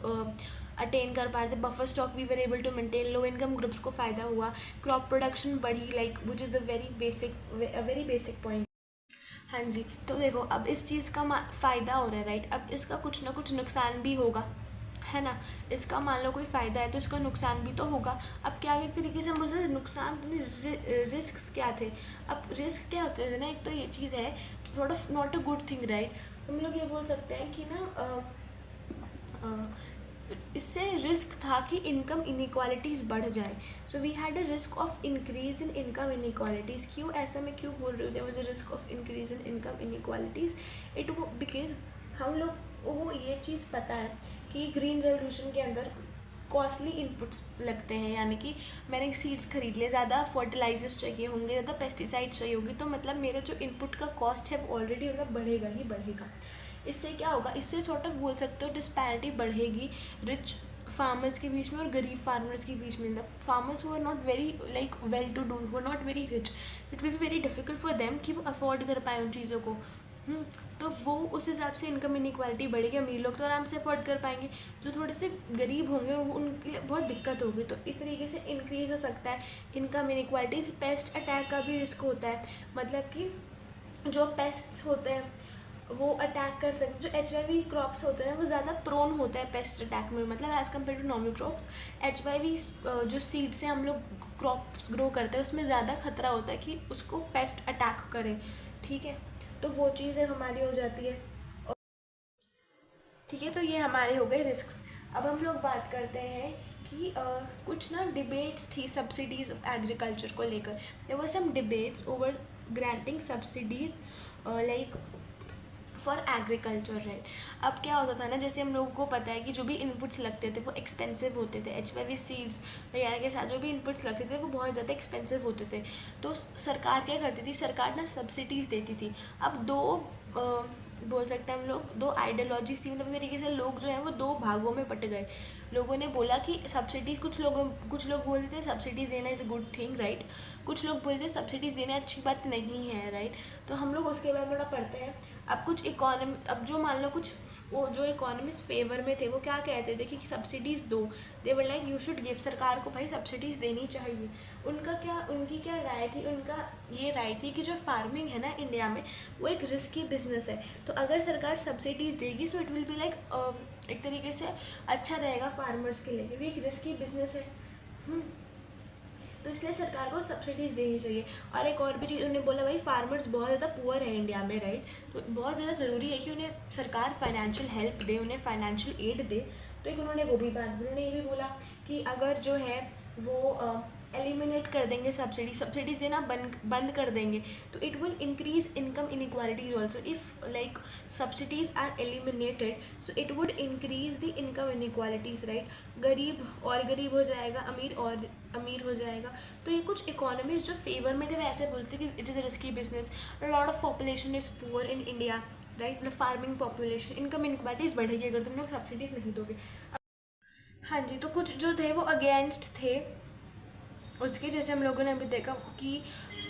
अटेन कर पा रहे थे, buffer stock we were able to maintain, low income groups को फ़ायदा हुआ, क्रॉप प्रोडक्शन बढ़ी, like which is the very basic point. हाँ जी, तो देखो अब इस चीज़ का फ़ायदा हो रहा है, राइट। अब इसका कुछ ना कुछ नुकसान भी होगा, है ना। इसका मान लो कोई फ़ायदा है तो इसका नुकसान भी तो होगा। अब क्या एक तरीके से हम बोलते हैं नुकसान तो नहीं, रिस्क क्या थे। अब रिस्क क्या होते हैं ना, एक तो ये चीज़ है sort of not a good thing, right. हम लोग ये बोल सकते हैं कि ना इससे रिस्क था कि इनकम इनइक्वालिटीज़ बढ़ जाए। So we had a risk of increase in income inequalities. क्यों ऐसा मैं क्यों बोल रही हूँ, there was a risk of increase in income inequalities, it because हम लोग वो ये चीज़ पता है कि ग्रीन रेवोल्यूशन के अंदर कॉस्टली इनपुट्स लगते हैं, यानी कि मैंने सीड्स खरीद लिए, ज़्यादा फर्टिलाइजर्स चाहिए होंगे, ज़्यादा पेस्टिसाइड्स चाहिए होगी, तो मतलब मेरा जो इनपुट का कॉस्ट है वो ऑलरेडी मतलब बढ़ेगा ही बढ़ेगा। इससे क्या होगा, इससे सॉर्ट ऑफ बोल सकते हो डिस्पैरिटी बढ़ेगी रिच फार्मर्स के बीच में और गरीब फार्मर्स के बीच में। The farmers who are not very like well to do, who are not very rich, it will be very difficult for them कि वो अफोर्ड कर पाए उन चीज़ों को। तो वो उस हिसाब से इनकम इनइक्वालिटी बढ़ेगी। अमीर लोग तो आराम से अफोर्ड कर पाएंगे, जो थोड़े से गरीब होंगे उनके लिए बहुत दिक्कत होगी। तो इस तरीके से इंक्रीज हो सकता है इनकम इनइक्वालिटीज़। पेस्ट अटैक का भी रिस्क होता है, मतलब कि जो पेस्ट्स होते हैं वो अटैक कर सकते, जो HIV क्रॉप्स होते हैं वो ज़्यादा प्रोन होता है पेस्ट अटैक में, मतलब as compare to normal crops. HIV जो सीड से हम लोग क्रॉप्स ग्रो करते हैं उसमें ज़्यादा खतरा होता है कि उसको पेस्ट अटैक करे, ठीक है। तो वो चीज़ें हमारी हो जाती है, ठीक है। तो ये हमारे हो गए रिस्क्स। अब हम लोग बात करते हैं कि कुछ ना डिबेट्स थी सब्सिडीज़ ऑफ एग्रीकल्चर को लेकर। There were some debates over granting subsidies like for agriculture, right. अब क्या होता था ना, जैसे हम लोगों को पता है कि जो भी इनपुट्स लगते थे वो एक्सपेंसिव होते थे। HIV सीड्स वगैरह के साथ जो भी इनपुट्स लगते थे वो बहुत ज़्यादा एक्सपेंसिव होते थे। तो सरकार क्या करती थी, सरकार ना सब्सिडीज़ देती थी। अब दो बोल सकते हैं हम लोग, दो आइडियोलॉजीज थी, मतलब तरीके से लोग जो हैं वो दो भागों में बट गए। लोगों ने बोला कि सब्सिडीज़, कुछ लोग बोलते थे सब्सिडीज़ देना is a good thing, right. कुछ लोग बोलते थे सब्सिडीज़ देना अच्छी बात नहीं है, राइट। तो हम लोग उसके बारे में थोड़ा पढ़ते हैं। अब कुछ इकोनॉमी, अब जो मान लो कुछ वो जो इकोनॉमिस्ट फेवर में थे वो क्या कहते थे कि सब्सिडीज़ दो, they were like you should give, सरकार को भाई सब्सिडीज़ देनी चाहिए। उनकी क्या राय थी, उनका ये राय थी कि जो फार्मिंग है ना इंडिया में वो एक रिस्की बिजनेस है। तो अगर सरकार सब्सिडीज़ देगी सो इट विल बी लाइक एक तरीके से अच्छा रहेगा फार्मर्स के लिए, क्योंकि एक रिस्की बिजनेस है। तो इसलिए सरकार को सब्सिडीज़ देनी चाहिए। और एक और भी चीज़ उन्होंने बोला, भाई फार्मर्स बहुत ज़्यादा पुअर है इंडिया में, राइट। तो बहुत ज़्यादा ज़रूरी है कि उन्हें सरकार फाइनेंशियल हेल्प दे, उन्हें फाइनेंशियल एड दे। तो एक उन्होंने वो भी बात, उन्होंने ये भी बोला कि अगर जो है वो एलिमिनेट कर देंगे सब्सिडीज़ देना बंद कर देंगे तो it will increase income inequalities also. If like subsidies are eliminated so it would increase the income inequalities, right. गरीब और गरीब हो जाएगा, अमीर और अमीर हो जाएगा। तो ये कुछ इकोनॉमीज जो फेवर में थे वो ऐसे बोलते कि it is a risky business, lot of population is poor in India, right. मतलब फार्मिंग पॉपुलेशन, इनकम इनइक्वालिटीज़ बढ़ेगी अगर तुम लोग सब्सिडीज़ नहीं दोगे। हाँ जी, तो कुछ जो थे वो अगेंस्ट थे उसके, जैसे हम लोगों ने अभी देखा कि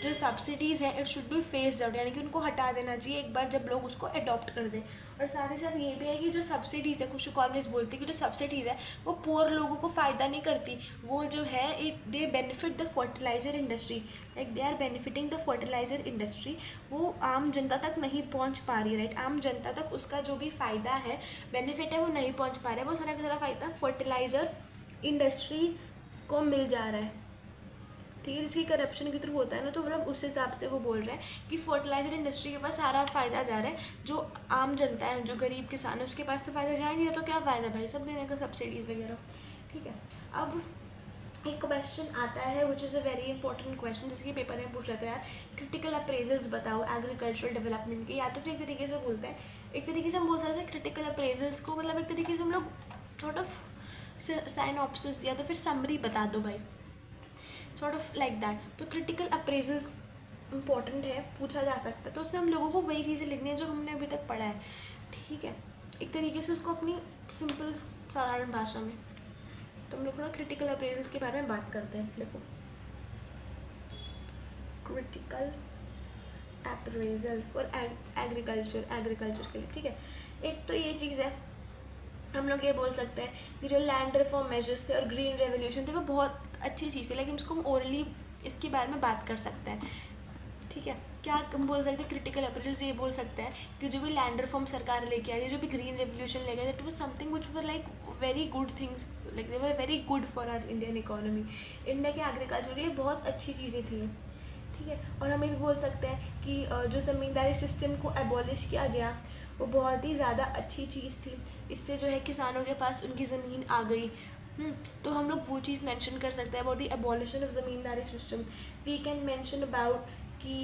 जो सब्सिडीज़ हैं it should be faced out, यानी कि उनको हटा देना चाहिए एक बार जब लोग उसको अडॉप्ट कर दें। और साथ ही साथ ये भी है कि जो सब्सिडीज़ है, कुछ इकोनॉमिस्ट बोलती है कि जो सब्सिडीज़ है वो पुअर लोगों को फ़ायदा नहीं करती, वो जो है it they benefit the fertilizer industry, like they are benefiting the fertilizer industry. वो आम जनता तक नहीं पहुंच पा रही, राइट, आम जनता तक उसका जो भी फ़ायदा है, बेनिफिट है, वो नहीं पहुंच पा रहा है, वो सारा का सारा फ़ायदा फर्टिलाइज़र इंडस्ट्री को मिल जा रहा है, ठीक है, जिसकी करप्शन के थ्रू होता है ना, तो मतलब उस हिसाब से वो बोल रहे हैं कि फर्टिलाइजर इंडस्ट्री के पास सारा फ़ायदा जा रहा है, जो आम जनता है, जो गरीब किसान है, उसके पास तो फ़ायदा जा ही नहीं रहा, तो क्या फ़ायदा भाई सब देने का, सब्सिडीज़ वगैरह, ठीक है। अब एक क्वेश्चन आता है which is a very important question, जिसके पेपर में पूछ रहे थे यार, क्रिटिकल अप्रेजल्स बताओ एग्रीकल्चरल डेवलपमेंट के, या तो फिर एक तरीके से बोलते हैं, एक तरीके से हम बोल सकते हैं क्रिटिकल अप्रेजल्स को, मतलब एक तरीके से हम लोग सॉर्ट ऑफ साइनॉप्सिस या तो फिर समरी बता दो भाई, सॉर्ट ऑफ लाइक दैट। तो क्रिटिकल अप्रेजल्स इंपॉर्टेंट है, पूछा जा सकता है, तो उसमें हम लोगों को वही चीज़ें लिखनी है जो हमने अभी तक पढ़ा है, ठीक है, एक तरीके से उसको अपनी सिंपल साधारण भाषा में। तो हम लोग थोड़ा क्रिटिकल अप्रेजल्स के बारे में बात करते हैं। देखो, क्रिटिकल अप्रेजल फॉर एग्रीकल्चर के लिए, ठीक है। एक तो ये चीज़ है, हम लोग ये बोल सकते हैं कि जो लैंड रिफॉर्म मेजर्स थे और ग्रीन रेवोल्यूशन थे वो बहुत अच्छी चीज़ थी, लेकिन इसको हम ओरली इसके बारे में बात कर सकते हैं, ठीक है। क्या हम बोल सकते हैं क्रिटिकल अप्रेजल्स, ये बोल सकते हैं कि जो भी लैंड रिफॉर्म सरकार लेके आई, जो भी ग्रीन रेवोल्यूशन लेके आई, that was something which were like very good things, like they were very good for our Indian economy, India के एग्रीकल्चर के लिए बहुत अच्छी चीज़ें थी, ठीक है। और हम ये भी बोल सकते हैं कि जो ज़मींदारी सिस्टम को एबॉलिश किया गया वो बहुत ही ज़्यादा अच्छी चीज़ थी, इससे जो है किसानों के पास उनकी ज़मीन आ गई। तो हम लोग वो चीज़ मेंशन कर सकते हैं about the abolition of zamindari system. We can mention about कि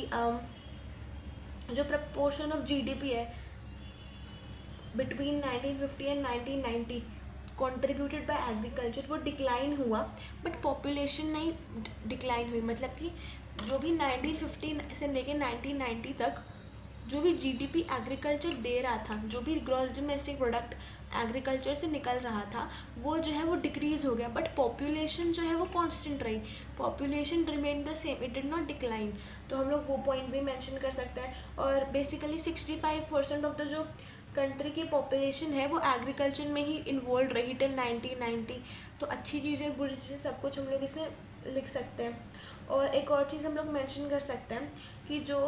जो प्रपोर्शन ऑफ जीडीपी है between 1950 and 1990 contributed by agriculture, वो डिक्लाइन हुआ, बट पॉपुलेशन नहीं डिक्लाइन हुई, मतलब कि जो भी 1950 से लेके 1990 तक जो भी जीडीपी एग्रीकल्चर दे रहा था, जो भी ग्रॉस डोमेस्टिक प्रोडक्ट एग्रीकल्चर से निकल रहा था, वो जो है वो डिक्रीज हो गया, बट पॉपुलेशन जो है वो कांस्टेंट रही, population remain the same, it did not decline. तो हम लोग वो पॉइंट भी मेंशन कर सकते हैं। और बेसिकली 65% ऑफ द जो कंट्री की पॉपुलेशन है वो एग्रीकल्चर में ही इन्वॉल्व रही टिल 1990। तो अच्छी चीज़ें बुरी चीज़ें सब कुछ हम लोग इसमें लिख सकते हैं। और एक और चीज़ हम लोग मेंशन कर सकते हैं कि जो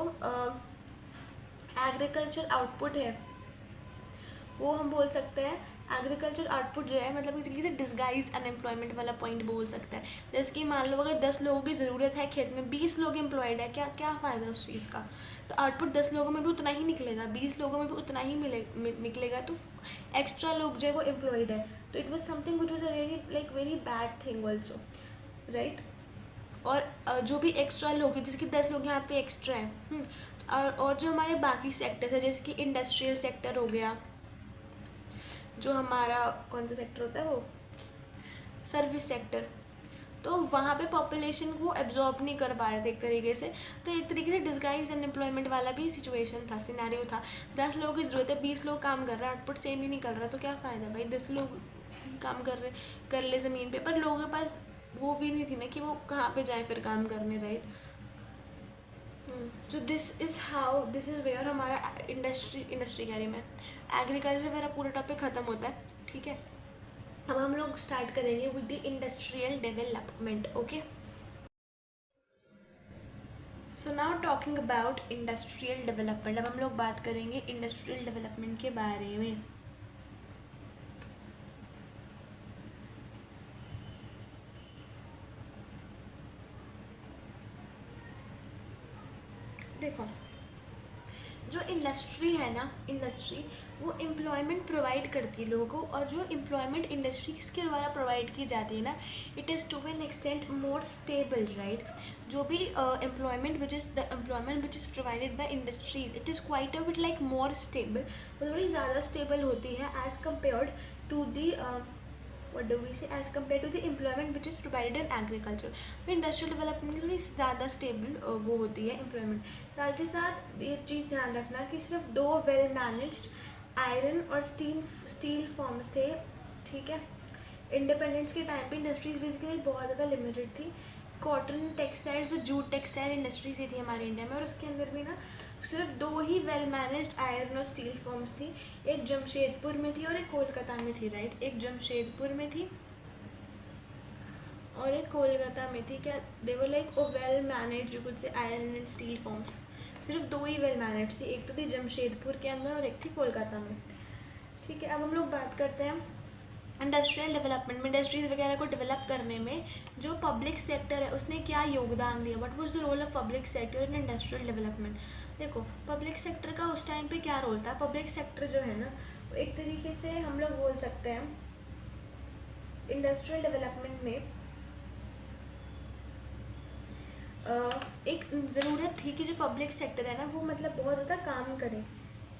एग्रीकल्चर आउटपुट है वो हम बोल सकते हैं, एग्रीकल्चर आउटपुट जो है मतलब इस तरीके से डिस्गाइज्ड अनएम्प्लॉयमेंट वाला पॉइंट बोल सकते हैं। जैसे कि मान लो अगर 10 लोगों की ज़रूरत है खेत में, 20 लोग एम्प्लॉयड है, क्या क्या फ़ायदा उस चीज़ का। तो आउटपुट 10 लोगों में भी उतना ही निकलेगा, 20 लोगों में भी उतना ही निकलेगा, तो एक्स्ट्रा लोग जो है वो एम्प्लॉयड है। तो it was something which was a really like very bad thing also, right. और जो भी एक्स्ट्रा लोग हैं, जैसे कि 10 लोग यहाँ पे एक्स्ट्रा हैं, और जो हमारे बाकी सेक्टर है जैसे कि इंडस्ट्रियल सेक्टर हो गया, जो हमारा कौन सा सेक्टर होता है वो सर्विस सेक्टर, तो वहाँ पे पॉपुलेशन को एब्जॉर्ब नहीं कर पा रहे थे एक तरीके से। तो एक तरीके से डिस्गाइज अनएम्प्लॉयमेंट वाला भी सिचुएशन था, सिनेरियो था। 10 लोगों की ज़रूरत है, 20 लोग काम कर रहे हैं, आउटपुट सेम ही निकल रहा, तो क्या फ़ायदा भाई, 10 लोग काम कर ले ज़मीन पे, पर लोगों के पास वो भी नहीं थी ना कि वो कहाँ पे जाए फिर काम करने, राइट। तो दिस इज़ वेयर हमारा इंडस्ट्री कह रही मैं, एग्रीकल्चर मेरा पूरा टॉपिक ख़त्म होता है, ठीक है। अब हम लोग स्टार्ट करेंगे with the industrial development, okay. So now talking about industrial development, अब हम लोग बात करेंगे इंडस्ट्रियल डेवलपमेंट के बारे में। देखो, जो इंडस्ट्री है ना, इंडस्ट्री वो एम्प्लॉयमेंट प्रोवाइड करती है लोगों को, और जो एम्प्लॉयमेंट इंडस्ट्री किसके द्वारा प्रोवाइड की जाती है ना, it is to an extent more stable, right. जो भी employment which is provided by industries, it is quite a bit like more stable, वो थोड़ी ज़्यादा स्टेबल होती है as compared to the what do we say as compared to the employment which is provided in agriculture। तो industrial development की थोड़ी ज़्यादा stable वो होती है एम्प्लॉयमेंट। साथ ही साथ ये चीज़ ध्यान रखना कि सिर्फ 2 वेल मैनेज्ड आयरन और स्टील फॉर्म्स थे, ठीक है। इंडिपेंडेंस के टाइम पे इंडस्ट्रीज बेसिकली बहुत ज़्यादा लिमिटेड थी, कॉटन टेक्सटाइल्स और जूट टेक्सटाइल इंडस्ट्री से थी हमारे इंडिया में, और उसके अंदर भी ना सिर्फ 2 ही वेल मैनेज्ड आयरन और स्टील फर्म्स थी। एक जमशेदपुर में थी और एक कोलकाता में थी, राइट। एक जमशेदपुर में थी और एक कोलकाता में थी। क्या they were like oh well managed you could say iron and steel firms. सिर्फ 2 ही वेल मैनेज्ड थी, एक तो थी जमशेदपुर के अंदर और एक थी कोलकाता में, ठीक है। अब हम लोग बात करते हैं इंडस्ट्रियल डेवलपमेंट में। इंडस्ट्रीज वगैरह को डेवलप करने में जो पब्लिक सेक्टर है उसने क्या योगदान दिया, what was the role of public sector in industrial development. देखो पब्लिक सेक्टर का उस टाइम पे क्या रोल था। पब्लिक सेक्टर जो है ना, एक तरीके से हम लोग बोल सकते हैं इंडस्ट्रियल डेवलपमेंट में एक ज़रूरत थी कि जो पब्लिक सेक्टर है ना वो मतलब बहुत ज़्यादा काम करे,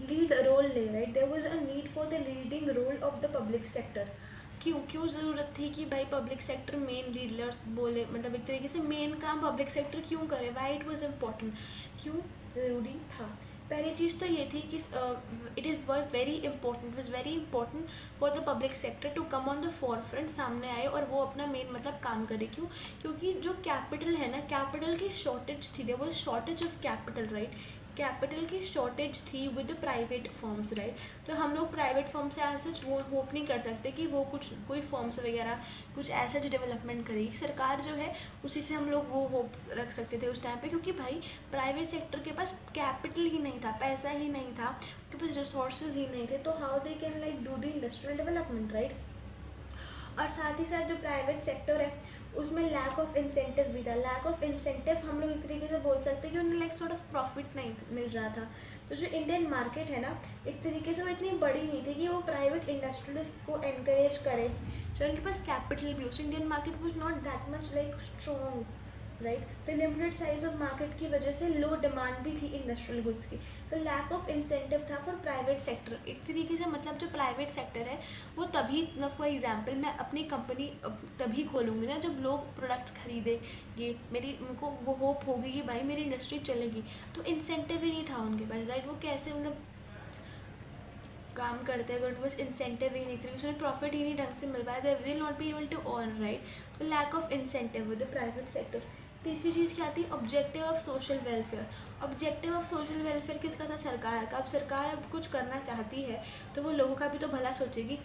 लीड रोल ले, right. There was a need for the leading role of the public sector. क्यों ज़रूरत थी कि भाई पब्लिक सेक्टर मेन लीडर्स बोले, मतलब एक तरीके से मेन काम पब्लिक सेक्टर क्यों करे, वाई इट वाज इम्पोर्टेंट, क्यों ज़रूरी था। पहली चीज़ तो ये थी कि it is very important, was very important for the public sector to come on the forefront, सामने आए और वो अपना मेन मतलब काम करे। क्यों? क्योंकि जो कैपिटल है ना, कैपिटल की शॉर्टेज थी, there was shortage of capital, right. Capital की शॉर्टेज थी विद प्राइवेट फर्म्स, राइट। तो हम लोग प्राइवेट फर्म से ऐसा वो होप नहीं कर सकते कि वो कोई फर्म्स वगैरह कुछ ऐसा जो डेवलपमेंट करेगी। सरकार जो है उसी से हम लोग वो होप रख सकते थे उस टाइम पे, क्योंकि भाई प्राइवेट सेक्टर के पास कैपिटल ही नहीं था, पैसा ही नहीं था, उनके पास रिसोर्सेज ही नहीं थे, तो how they can like do the industrial development, right. और साथ ही साथ जो प्राइवेट सेक्टर है उसमें लैक ऑफ इंसेंटिव भी था। लैक ऑफ इंसेंटिव हम लोग एक तरीके से बोल सकते हैं कि उन्हें लाइक सॉर्ट ऑफ प्रॉफिट नहीं मिल रहा था। तो जो इंडियन मार्केट है ना, एक तरीके से वो इतनी बड़ी नहीं थी कि वो प्राइवेट इंडस्ट्रियलिस्ट को एनकरेज करे जो उनके पास कैपिटल भी हो। So Indian market was not that much like strong, right. तो लिमिटेड साइज ऑफ मार्केट की वजह से लो डिमांड भी थी इंडस्ट्रियल गुड्स की, तो लैक ऑफ इंसेंटिव था फॉर प्राइवेट सेक्टर। एक तरीके से मतलब जो प्राइवेट सेक्टर है वो तभी, फॉर एग्जांपल मैं अपनी कंपनी तभी खोलूँगी ना जब लोग प्रोडक्ट्स खरीदेंगे, उनको वो होप होगी कि भाई मेरी इंडस्ट्री चलेगी। तो इंसेंटिव ही नहीं था उनके पास, राइट। वो कैसे मतलब काम करते हैं अगर उनके पास इंसेंटिव ही नहीं थी, उसमें प्रॉफिट ही नहीं ढंग से मिल पाया, they will not be able to earn, right. तो lack of incentive with the private sector. तीसरी चीज़ क्या थी, objective of social welfare. Objective of social welfare किसका था, सरकार का। अब सरकार अब कुछ करना चाहती है तो वो लोगों का भी तो भला सोचेगी,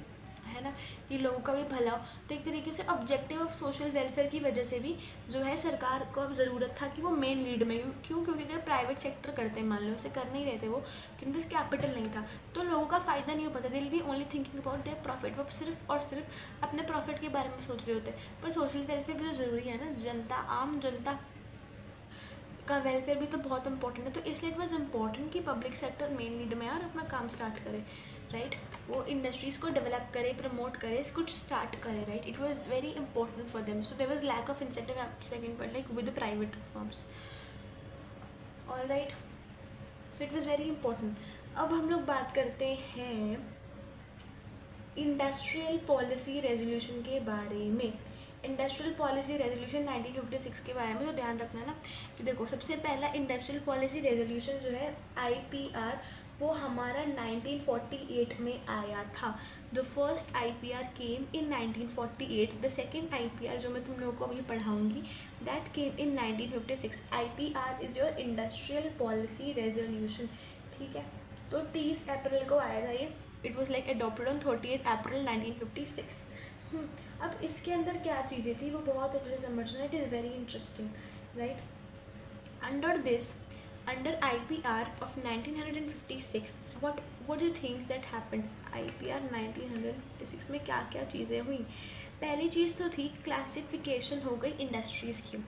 है ना, कि लोगों का भी भला हो। तो एक तरीके से ऑब्जेक्टिव ऑफ सोशल वेलफेयर की वजह से भी जो है सरकार को अब ज़रूरत था कि वो मेन लीड में। क्यों? क्योंकि अगर प्राइवेट सेक्टर करते हैं, मान लो ऐसे कर नहीं रहे थे वो, क्योंकि बस कैपिटल नहीं था, तो लोगों का फ़ायदा नहीं हो पाता। दिल भी only thinking about their profit, वो सिर्फ और सिर्फ अपने प्रॉफिट के बारे में सोच रहे होते हैं। पर सोशल वेलफेयर भी तो ज़रूरी है ना, जनता, आम जनता का वेलफेयर भी तो बहुत इंपॉर्टेंट है। तो इसलिए इट वॉज इम्पॉर्टेंट कि पब्लिक सेक्टर मेन लीड में और अपना काम स्टार्ट करे, राइट। वो इंडस्ट्रीज़ को डेवलप करे, प्रमोट करे, कुछ स्टार्ट करे, right. It was very important for them. So there was lack of incentive second part like with the private firms, all right. So it was very important. अब हम लोग बात करते हैं इंडस्ट्रियल पॉलिसी रेजोल्यूशन के बारे में। इंडस्ट्रियल पॉलिसी रेजोल्यूशन 1956 के बारे में तो ध्यान रखना है ना कि देखो सबसे पहला इंडस्ट्रियल पॉलिसी रेजोल्यूशन जो है IPR वो हमारा 1948 में आया था। The first IPR came in 1948, the second IPR जो मैं तुम लोगों को अभी पढ़ाऊँगी that came in 1956। IPR is your industrial policy resolution, ठीक है। तो 30 अप्रैल को आया था ये। It was like adopted on 30 April 1956। अब इसके अंदर क्या चीज़ें थी वो बहुत अच्छे से समझना, it is very interesting, right. Under IPR of 1956 what do you think that happened? IPR 1956 में क्या क्या चीज़ें हुई। पहली चीज़ तो थी क्लासिफिकेशन हो गई इंडस्ट्रीज़ की।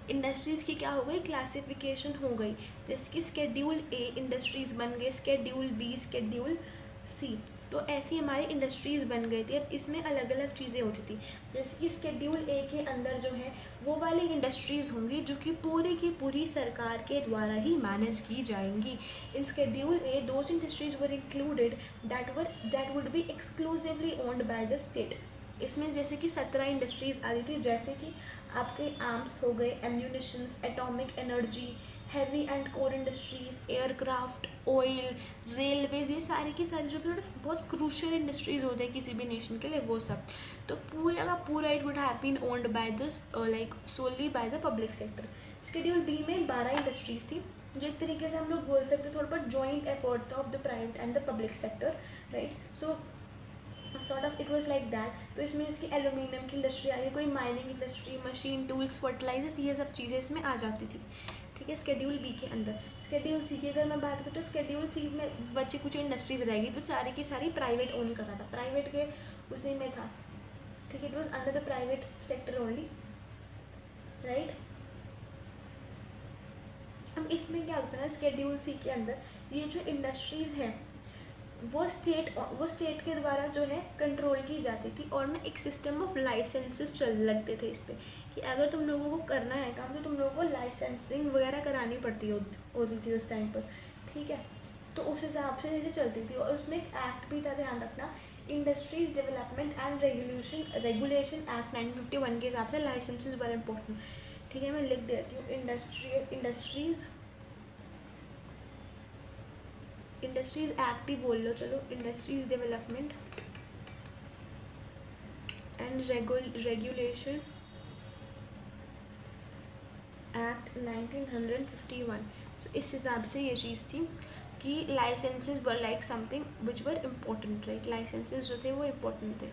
इंडस्ट्रीज़ की क्या हो गई, क्लासिफिकेशन हो गई। जैसे कि स्केड्यूल A इंडस्ट्रीज़ बन गए, स्केड्यूल B, स्केड्यूल C। तो ऐसी हमारी इंडस्ट्रीज़ बन गई थी। अब इसमें अलग अलग चीज़ें होती थी, जैसे कि स्केड्यूल A के अंदर जो है वो वाली इंडस्ट्रीज़ होंगी जो कि पूरी की पूरी सरकार के द्वारा ही मैनेज की जाएंगी। In schedule A those industries were included that would be exclusively owned by the state. इसमें जैसे कि 17 इंडस्ट्रीज़ आ रही थी, जैसे कि आपके आर्म्स हो गए, ammunitions, atomic energy, heavy and core industries, aircraft, oil, railways, ये सारी की सारी जो भी बहुत क्रूशियल इंडस्ट्रीज होते हैं किसी भी नेशन के लिए, वो सब। तो पूरा का पूरा it would have been owned by the like solely by the public sector. Schedule B में 12 इंडस्ट्रीज थी, जो एक तरीके से हम लोग बोल सकते हैं थोड़ा बहुत जॉइंट एफर्ट था of the private and the public sector, right. So sort of it was like that. तो इसमें इसकी एल्यूमिनियम की इंडस्ट्री आ गई, कोई mining industry, machine tools, fertilizers, ये सब चीज़ें इसमें आ जाती थी, ठीक है, शेड्यूल बी के अंदर। शेड्यूल सी की अगर मैं बात करूँ तो शेड्यूल सी में बची कुछ इंडस्ट्रीज रहेगी तो सारी की सारी प्राइवेट ओन कर रहा था, प्राइवेट के उसी में था, ठीक है, it was under the private sector only, right. अब इसमें क्या होता है ना, शेड्यूल सी के अंदर ये जो इंडस्ट्रीज़ हैं वो स्टेट के द्वारा जो है कंट्रोल की जाती थी, और ना एक सिस्टम ऑफ लाइसेंसेस चल लगते थे इस पर, कि अगर तुम लोगों को करना है काम तो तुम लोगों को लाइसेंसिंग वगैरह करानी पड़ती होती थी उस टाइम पर, ठीक है। तो उस हिसाब से चीज़ें चलती थी, और उसमें एक एक्ट भी था, ध्यान रखना, industries development and regulation act 1951 के हिसाब से लाइसेंसेस वर इम्पोर्टेंट, ठीक है, मैं लिख देती हूँ। इंडस्ट्रीज एक्ट ही बोल लो, चलो, industries development and regulation act 1951। सो इस हिसाब से ये चीज़ थी कि licenses were like something which were important, right. Licenses जो थे वो इम्पोर्टेंट थे,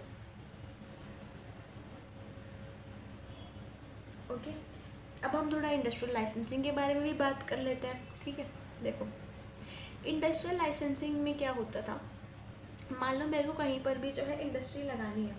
ओके। अब हम थोड़ा इंडस्ट्रियल लाइसेंसिंग के बारे में भी बात कर लेते हैं, ठीक है। देखो, इंडस्ट्रियल लाइसेंसिंग में क्या होता था, मान लो मेरे को कहीं पर भी जो है इंडस्ट्री लगानी है,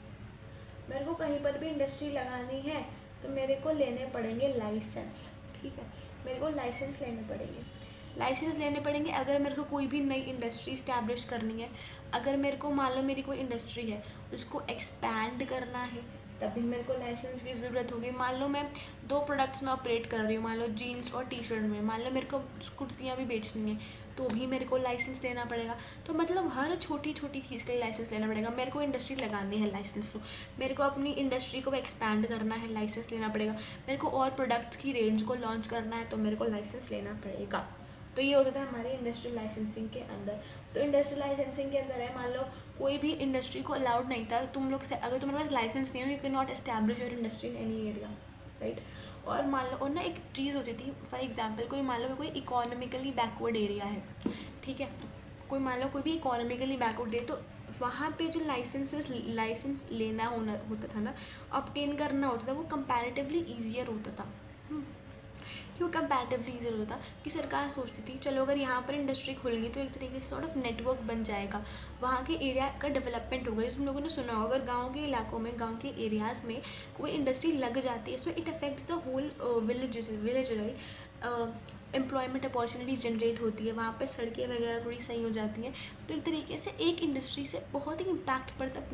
मेरे को कहीं पर भी इंडस्ट्री लगानी है तो मेरे को लेने पड़ेंगे लाइसेंस, ठीक है, मेरे को लाइसेंस लेने पड़ेंगे अगर मेरे को कोई भी नई इंडस्ट्री इस्टेब्लिश करनी है। अगर मेरे को मान लो मेरी कोई इंडस्ट्री है उसको एक्सपैंड करना है तब भी मेरे को लाइसेंस की ज़रूरत होगी। मान लो मैं 2 प्रोडक्ट्स में ऑपरेट कर रही हूँ, मान लो जीन्स और टी शर्ट में, मान लो मेरे को कुर्तियाँ भी बेचनी है तो भी मेरे को लाइसेंस लेना पड़ेगा। तो मतलब हर छोटी छोटी चीज़ के लिए लाइसेंस लेना पड़ेगा। मेरे को इंडस्ट्री लगानी है, लाइसेंस लो। मेरे को अपनी इंडस्ट्री को एक्सपैंड करना है, लाइसेंस लेना पड़ेगा। मेरे को और प्रोडक्ट्स की रेंज को लॉन्च करना है तो मेरे को लाइसेंस लेना पड़ेगा। तो ये होता था हमारे इंडस्ट्रियल लाइसेंसिंग के अंदर। तो इंडस्ट्रियल लाइसेंसिंग के अंदर है, मान लो कोई भी इंडस्ट्री को अलाउड नहीं था तुम लोग से, अगर तुम्हारे पास लाइसेंस नहीं है you can not establish your industry in any area, right. और मान लो, और ना एक चीज़ होती थी, फॉर एग्जांपल कोई मान लो कोई इकोनॉमिकली बैकवर्ड एरिया है, ठीक है, कोई मान लो कोई भी इकोनॉमिकली बैकवर्ड है, तो वहाँ पे जो लाइसेंस लेना होता था ना, ऑब्टेन करना होता था, वो कंपैरेटिवली ईजियर होता था। क्यों कंपैरेटिवली ईजियर होता था कि सरकार सोचती थी चलो अगर यहाँ पर इंडस्ट्री खुल गई तो एक तरीके से सॉर्ट ऑफ नेटवर्क बन जाएगा, वहाँ के एरिया का डेवलपमेंट होगा। जैसे तुम लोगों ने सुना होगा, अगर गाँव के इलाकों में, गाँव के एरियाज़ में कोई इंडस्ट्री लग जाती है so it affects the whole village, right. Employment opportunities generate होती है, वहाँ पे सड़कें वगैरह थोड़ी सही हो जाती हैं। तो एक तरीके से एक इंडस्ट्री से बहुत ही इम्पैक्ट पड़ता है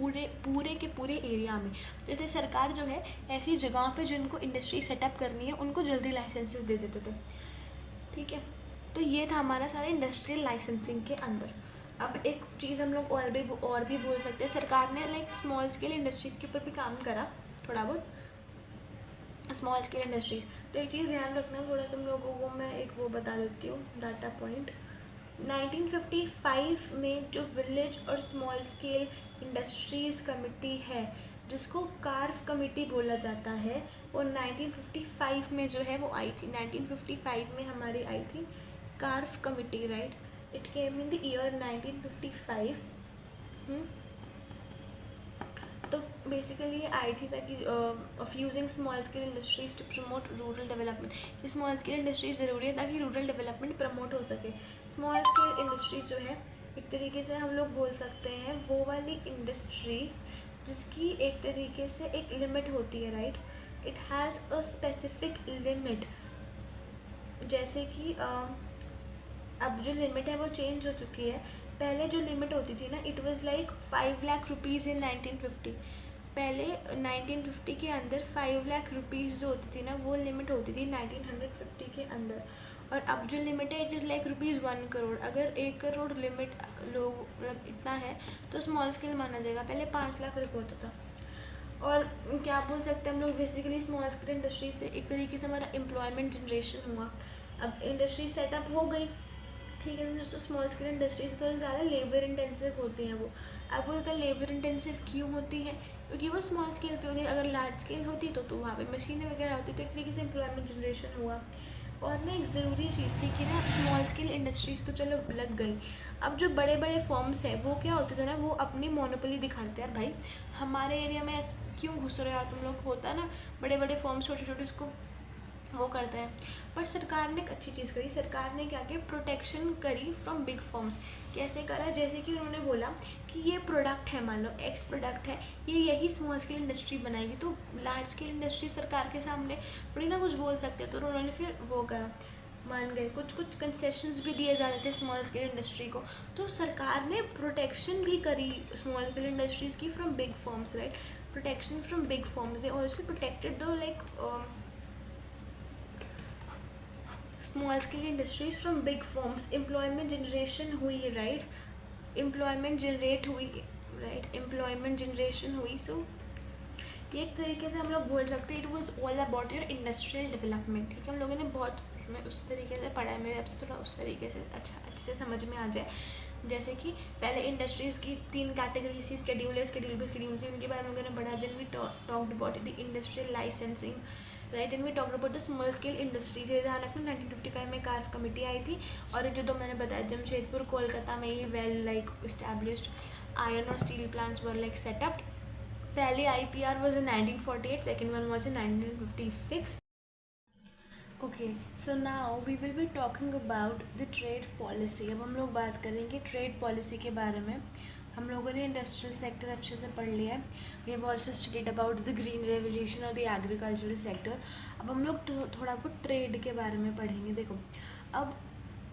पूरे के पूरे एरिया में। जैसे सरकार जो है ऐसी जगहों पे जिनको इंडस्ट्री सेटअप करनी है उनको जल्दी लाइसेंसेस दे देते थे, ठीक है। तो ये था हमारा सारा इंडस्ट्रियल लाइसेंसिंग के अंदर। अब एक चीज़ हम लोग और भी बोल सकते हैं, सरकार ने लाइक स्मॉल स्केल इंडस्ट्रीज़ के ऊपर भी काम करा थोड़ा बहुत, स्मॉल स्केल इंडस्ट्रीज़। तो एक चीज़ ध्यान रखना, थोड़ा सा हम लोगों को मैं एक वो बता देती हूँ डाटा पॉइंट। 1955 में जो विलेज और स्मॉल स्केल इंडस्ट्रीज़ कमेटी है, जिसको कार्फ कमेटी बोला जाता है, वो 1955 में जो है वो आई थी। 1955 में हमारी आई थी Karve committee, right. It came in the year 1955। तो बेसिकली ये आई थी ताकि of using small scale industries to promote rural development. Small scale industries ज़रूरी है ताकि रूरल डेवलपमेंट प्रमोट हो सके। स्मॉल स्केल इंडस्ट्री जो है एक तरीके से हम लोग बोल सकते हैं वो वाली इंडस्ट्री जिसकी एक तरीके से एक लिमिट होती है, right. It has a specific limit. जैसे कि अब जो लिमिट है वो चेंज हो चुकी है। पहले जो लिमिट होती थी ना, it was like 5 lakh rupees in 1950। पहले 1950 के अंदर 5 लाख रुपीज़ जो होती थी ना वो लिमिट होती थी 1950 के अंदर। और अब जो लिमिट है इट इज़ लाइक ₹1 करोड़। अगर 1 करोड़ लिमिट लोग मतलब इतना है तो स्मॉल स्केल माना जाएगा। पहले 5 लाख रुपये होता था। और क्या बोल सकते हैं हम लोग, बेसिकली स्मॉल स्केल इंडस्ट्री से एक तरीके से हमारा एम्प्लॉयमेंट जनरेशन हुआ। अब इंडस्ट्री सेटअप हो गई, ठीक है, तो दोस्तों स्मॉल स्केल इंडस्ट्रीज थोड़ी ज़्यादा लेबर इंटेंसिव होती हैं वो। अब वो ज़्यादा लेबर इंटेंसिव क्यों होती हैं? क्योंकि वो स्मॉल स्केल पे होती है। अगर लार्ज स्केल होती तो वहाँ पे मशीनें वगैरह होती, तो एक तरीके से एम्प्लॉयमेंट जनरेशन हुआ। और ना एक ज़रूरी चीज़ थी कि ना स्मॉल स्केल इंडस्ट्रीज़ तो चलो लग गई, अब जो बड़े बड़े फर्म्स हैं वो क्या होते थे ना, वो अपनी मोनोपोली दिखाते थे। यार भाई हमारे एरिया में क्यों घुस रहे हो यार तुम लोग, होता है ना बड़े बड़े फर्म्स छोटे छोटे उसको वो करते हैं। पर सरकार ने एक अच्छी चीज़ करी, सरकार ने क्या किया, प्रोटेक्शन करी फ्रॉम बिग फर्म्स। कैसे करा? जैसे कि उन्होंने बोला कि ये प्रोडक्ट है, मान लो एक्स प्रोडक्ट है, ये यही स्मॉल स्केल इंडस्ट्री बनाएगी, तो लार्ज स्केल इंडस्ट्री सरकार के सामने थोड़ी ना कुछ बोल सकते, तो उन्होंने फिर वो करा, मान गए। कुछ कुछ कंसेशंस भी दिए जाते थे स्मॉल स्केल इंडस्ट्री को, तो सरकार ने प्रोटेक्शन भी करी स्मॉल स्केल इंडस्ट्रीज़ की from big firms, right. Protection from big firms, they also protected the like small scale industries from big firms. Employment generation हुई, राइट, एम्प्लॉयमेंट जनरेट हुई, right, employment generation हुई। सो ये एक तरीके से हम लोग बोल सकते हैं it was all about your industrial development, ठीक है। हम लोगों ने बहुत मैं उस तरीके से पढ़ा है, मेरे आपसे थोड़ा उस तरीके से अच्छे से समझ में आ जाए। जैसे कि पहले इंडस्ट्रीज़ की 3 कैटेगरी थी, schedule A, schedule B, schedule C, उनके बारे में हम लोगों ने पढ़ा। Then we talked about the industrial licensing, right, and we talked about the small scale industries. ये ध्यान रखना 1955 में कार्फ कमेटी आई थी, और जो तो मैंने बताया जमशेदपुर कोलकाता में ये वेल लाइक इस्टेब्लिश्ड आयरन और steel plants were like setup. पहले IPR was in 1948, second one was in 1956। Okay, so now we will be talking about the trade policy. अब हम लोग बात करेंगे ट्रेड पॉलिसी के बारे में। हम लोगों ने इंडस्ट्रियल सेक्टर अच्छे से पढ़ लिया है, we have also studied about the green revolution और द एग्रीकल्चरल सेक्टर। अब हम लोग थोड़ा बहुत ट्रेड के बारे में पढ़ेंगे। देखो, अब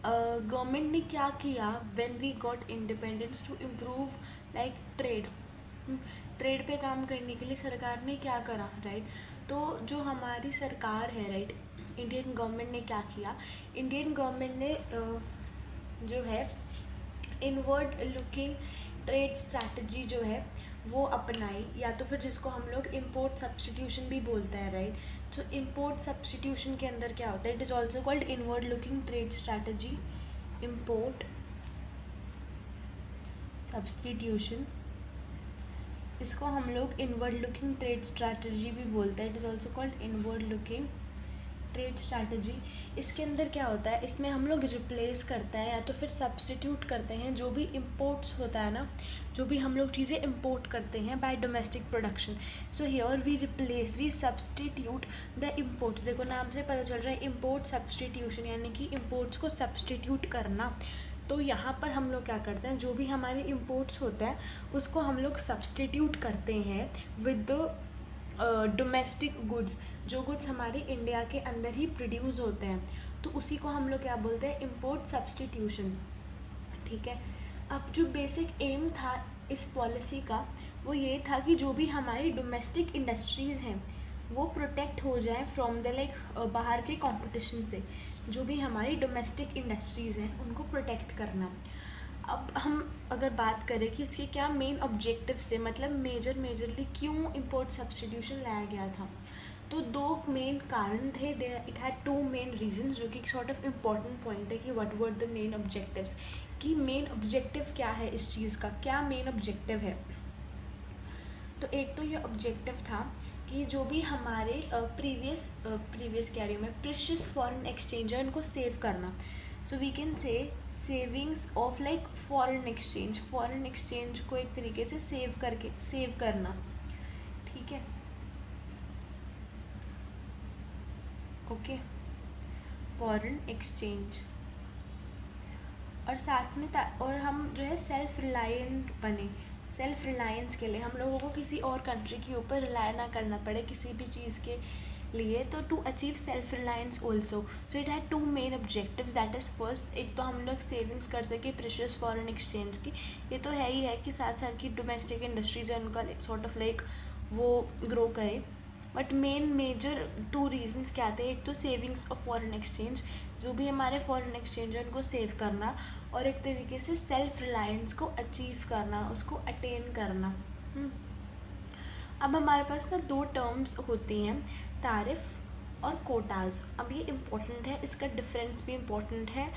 गवर्नमेंट ने क्या किया when we got independence to improve like trade. Trade पे काम करने के लिए सरकार ने क्या करा, राइट। तो जो हमारी सरकार है, राइट, इंडियन गवर्नमेंट ने क्या किया, इंडियन गवर्नमेंट ने जो है इनवर्ड लुकिंग ट्रेड स्ट्रैटेजी जो है वो अपनाई, या तो फिर जिसको हम लोग इम्पोर्ट सब्स्टिट्यूशन भी बोलते हैं, राइट। तो इम्पोर्ट सब्स्टिट्यूशन के अंदर क्या होता है, it is also called inward looking trade strategy, import substitution, इसको हम लोग इनवर्ड लुकिंग ट्रेड स्ट्रैटेजी भी बोलते हैं। It is also called inward looking trade strategy. इसके अंदर क्या होता है, इसमें हम लोग रिप्लेस करते हैं या तो फिर सब्स्टिट्यूट करते हैं जो भी इम्पोर्ट्स होता है ना, जो भी हम लोग चीज़ें इम्पोर्ट करते हैं by domestic production. So here we replace, we substitute the imports. देखो नाम से पता चल रहा है इम्पोर्ट सब्स्टिट्यूशन, यानी कि इम्पोर्ट्स को सब्स्टिट्यूट करना। तो यहाँ पर हम लोग क्या करते हैं, जो भी हमारे इम्पोर्ट्स होता है उसको हम लोग सब्स्टिट्यूट करते हैं विद द डोमेस्टिक गुड्स। जो गुड्स हमारे इंडिया के अंदर ही प्रोड्यूस होते हैं, तो उसी को हम लोग क्या बोलते हैं, इम्पोर्ट सब्स्टिट्यूशन, ठीक है। अब जो बेसिक एम था इस पॉलिसी का वो ये था कि जो भी हमारी डोमेस्टिक इंडस्ट्रीज़ हैं वो प्रोटेक्ट हो जाए फ्रॉम द लाइक बाहर के कंपटीशन से। जो भी हमारी डोमेस्टिक इंडस्ट्रीज़ हैं उनको प्रोटेक्ट करना। अब हम अगर बात करें कि इसके क्या मेन ऑब्जेक्टिव से, मतलब मेजरली क्यों इम्पोर्ट सब्स्टिट्यूशन लाया गया था, तो 2 मेन कारण थे। इट हैड 2 मेन रीजंस, जो कि एक सॉर्ट ऑफ इम्पॉर्टेंट पॉइंट है कि what were the main objectives, कि मेन ऑब्जेक्टिव क्या है इस चीज़ का, क्या मेन ऑब्जेक्टिव है। तो एक तो ये ऑब्जेक्टिव था कि जो भी हमारे प्रीवियस कह रही हूँ मैं, प्रीशियस फॉरेन एक्सचेंज है उनको सेव करना। So we can say savings of like foreign exchange को एक तरीके से सेव करना, ठीक है, ओके, फॉरेन एक्सचेंज। और साथ में और हम जो है सेल्फ रिलायंट बने। सेल्फ रिलायंस के लिए हम लोगों को किसी और कंट्री के ऊपर रिलाय ना करना पड़े किसी भी चीज़ के लिए, तो to achieve self reliance also. So it had 2 main objective, that is first, एक तो हम लोग सेविंग्स कर सके प्रीशियस फॉरेन एक्सचेंज की, ये तो है ही है कि साथ साथ की डोमेस्टिक इंडस्ट्रीज है उनका सॉर्ट ऑफ लाइक वो ग्रो करे। बट मेजर 2 रीजंस क्या थे, एक तो सेविंग्स ऑफ फॉरेन एक्सचेंज, जो भी हमारे फॉरेन एक्सचेंज है उनको सेव करना, और एक तरीके से सेल्फ रिलायंस को अचीव करना, उसको अटेन करना। अब हमारे पास ना 2 टर्म्स होती हैं, तारिफ और कोटाज। अब ये इम्पोर्टेंट है, इसका डिफरेंस भी इम्पोर्टेंट है।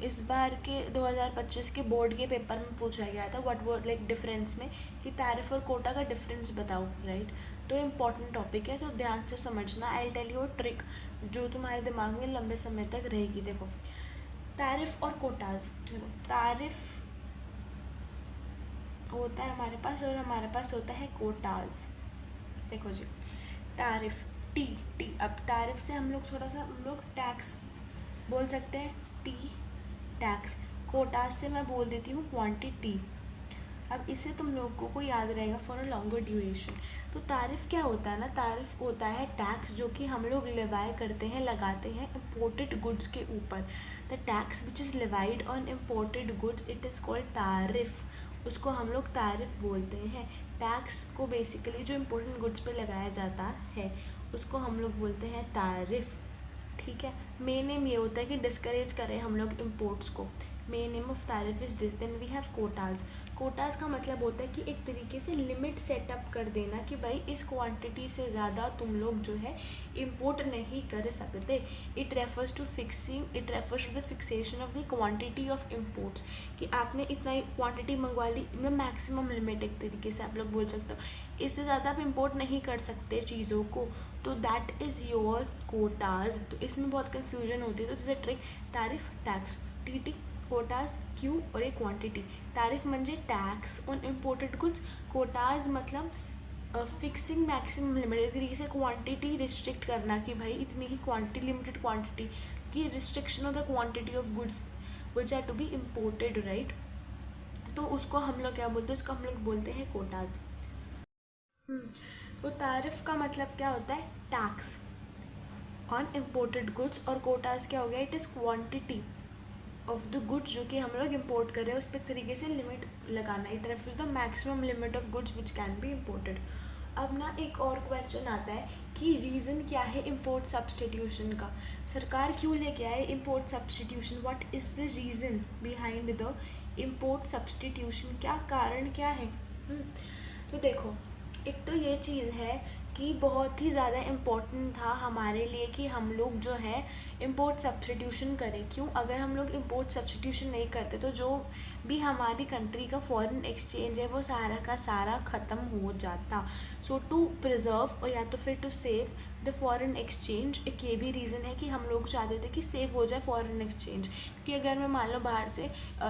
इस बार के 2025 के बोर्ड के पेपर में पूछा गया था व्हाट वो लाइक डिफरेंस में कि टैरिफ और कोटा का डिफरेंस बताओ, राइट। तो इम्पॉर्टेंट टॉपिक है, तो ध्यान से समझना। I will tell you a trick जो तुम्हारे दिमाग में लंबे समय तक रहेगी। देखो, टैरिफ और कोटाज। देखो, टैरिफ होता है हमारे पास और हमारे पास होता है कोटाज। देखो जी, टैरिफ टी टी। अब टैरिफ से हम लोग थोड़ा सा टैक्स बोल सकते हैं, टी टैक्स। कोटाज से मैं बोल देती हूँ क्वांटिटी। अब इससे तुम लोगों को याद रहेगा फॉर अ लॉन्गर ड्यूरेशन। तो तारिफ क्या होता है ना, तारिफ होता है टैक्स जो कि हम लोग लेवाई करते हैं, लगाते हैं इम्पोर्टेड गुड्स के ऊपर। The tax which is levied on imported goods it is called तारिफ। उसको हम लोग तारिफ बोलते हैं। टैक्स को बेसिकली जो इम्पोर्टेंट गुड्स पे लगाया जाता है उसको हम लोग बोलते हैं तारिफ, ठीक है। मेन एम ये होता है कि डिस्करेज करें हम लोग इम्पोर्ट्स को। Main aim of tariff is this. Then we have quotas. Quotas का मतलब होता है कि एक तरीके से लिमिट सेटअप कर देना कि भाई इस क्वांटिटी से ज़्यादा तुम लोग जो है इम्पोर्ट नहीं कर सकते। It refers to the fixation of the quantity of imports, कि आपने इतना क्वांटिटी मंगवा ली, मैक्सिमम लिमिट एक तरीके से आप लोग बोल सकते हो। इससे ज़्यादा आप इम्पोर्ट नहीं कर सकते चीज़ों को, तो दैट इज़ योर कोटाज। तो इसमें बहुत कन्फ्यूजन होती है, तो जैसे trick tariff tax T Kota's Q और एक क्वांटिटी। टैरिफ म्हणजे tax on imported goods, Kota's मतलब फिक्सिंग मैक्सिमम लिमिट, एक तरीके से क्वांटिटी रिस्ट्रिक्ट करना कि भाई इतनी ही क्वांटिटी, लिमिटेड क्वांटिटी की restriction of the quantity of goods which are to be imported, right. तो उसको हम लोग क्या बोलते हैं, उसको हम लोग बोलते हैं कोटाज। तो टैरिफ का मतलब क्या होता है, टैक्स ऑन इम्पोर्टेड गुड्स, और कोटाज क्या हो गया, it is quantity of the goods जो कि हम लोग इम्पोर्ट कर रहे हैं उस पर तरीके से लिमिट लगाना। It refers the maximum limit of goods which can be imported. अब ना एक और क्वेश्चन आता है कि रीज़न क्या है इम्पोर्ट सब्सटीट्यूशन का, सरकार क्यों लेके आए import substitution, what is the reason behind the import substitution, क्या कारण क्या है। तो देखो, एक तो ये चीज़ है कि बहुत ही ज़्यादा इम्पोर्टेंट था हमारे लिए कि हम लोग जो है इम्पोर्ट सब्सटीट्यूशन करें। क्यों, अगर हम लोग इम्पोर्ट सब्सटीट्यूशन नहीं करते तो जो भी हमारी कंट्री का फॉरेन एक्सचेंज है वो सारा का सारा ख़त्म हो जाता। सो टू प्रिजर्व, और या तो फिर to save the foreign exchange, एक ये भी रीज़न है कि हम लोग चाहते थे कि सेव हो जाए फॉरेन एक्सचेंज। क्योंकि अगर मैं मान लो बाहर से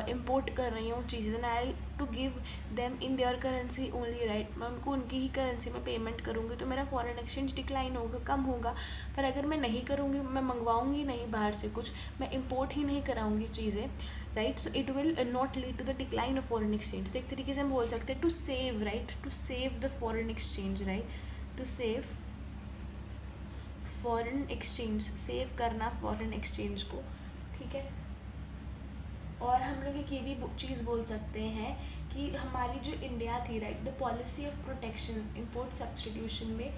इम्पोर्ट कर रही हूँ चीज़ें, then I to give them in their currency only, right. मैं उनको उनकी ही करेंसी में पेमेंट करूँगी तो मेरा फॉरेन एक्सचेंज डिक्लाइन होगा, कम होगा। पर अगर मैं नहीं करूँगी, मैं मंगवाऊँगी नहीं बाहर से कुछ, मैं इम्पोर्ट ही नहीं कराऊँगी चीज़ें, right, so it will not lead to the decline of foreign exchange. तो एक तरीके से हम बोल सकते हैं to save, right, to save the foreign exchange, right, to save foreign exchange, save करना फॉरेन एक्सचेंज को, ठीक है। और हम लोग एक ये भी चीज़ बोल सकते हैं कि हमारी जो इंडिया थी, right, the policy of protection import substitution में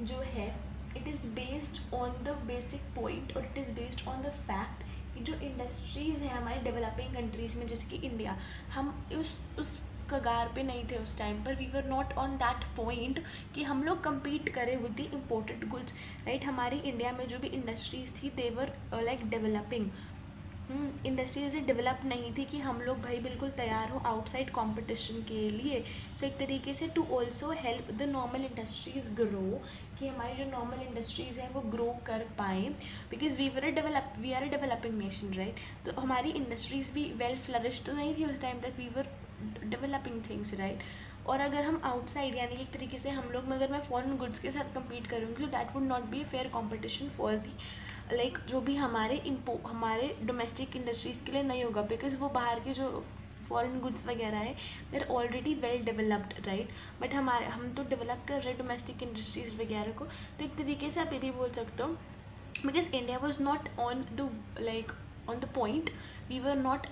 जो है, it is based on the basic point, और it is based on the fact कि जो इंडस्ट्रीज़ हैं हमारी डेवलपिंग कंट्रीज़ में, जैसे कि इंडिया, हम उस कगार पे नहीं थे उस टाइम पर। We were not on that point कि हम लोग compete करें with the imported goods, right. हमारी इंडिया में जो भी इंडस्ट्रीज़ थी they were like developing. Industries develop नहीं थी कि हम लोग भाई बिल्कुल तैयार हो आउटसाइड कंपटीशन के लिए। सो एक तरीके से to also help the normal industries grow, कि हमारी जो नॉर्मल इंडस्ट्रीज़ हैं वो ग्रो कर पाएँ, because we are a developing nation, right. तो हमारी इंडस्ट्रीज़ भी वेल फ्लरिश तो नहीं थी उस टाइम तक, we were developing things, right. और अगर हम आउटसाइड, यानी कि एक तरीके से हम लोग, अगर मैं फॉरेन गुड्स के साथ compete करूँगी तो that would not be a fair competition for the like जो भी हमारे डोमेस्टिक इंडस्ट्रीज़ के लिए नहीं होगा, बिकॉज वो बाहर के जो फॉरेन गुड्स वगैरह है there already well developed, right. But हम तो डेवलप कर रहे डोमेस्टिक इंडस्ट्रीज़ वगैरह को। तो एक तरीके से आप ये भी बोल सकते हो, because India was not on the point, we were not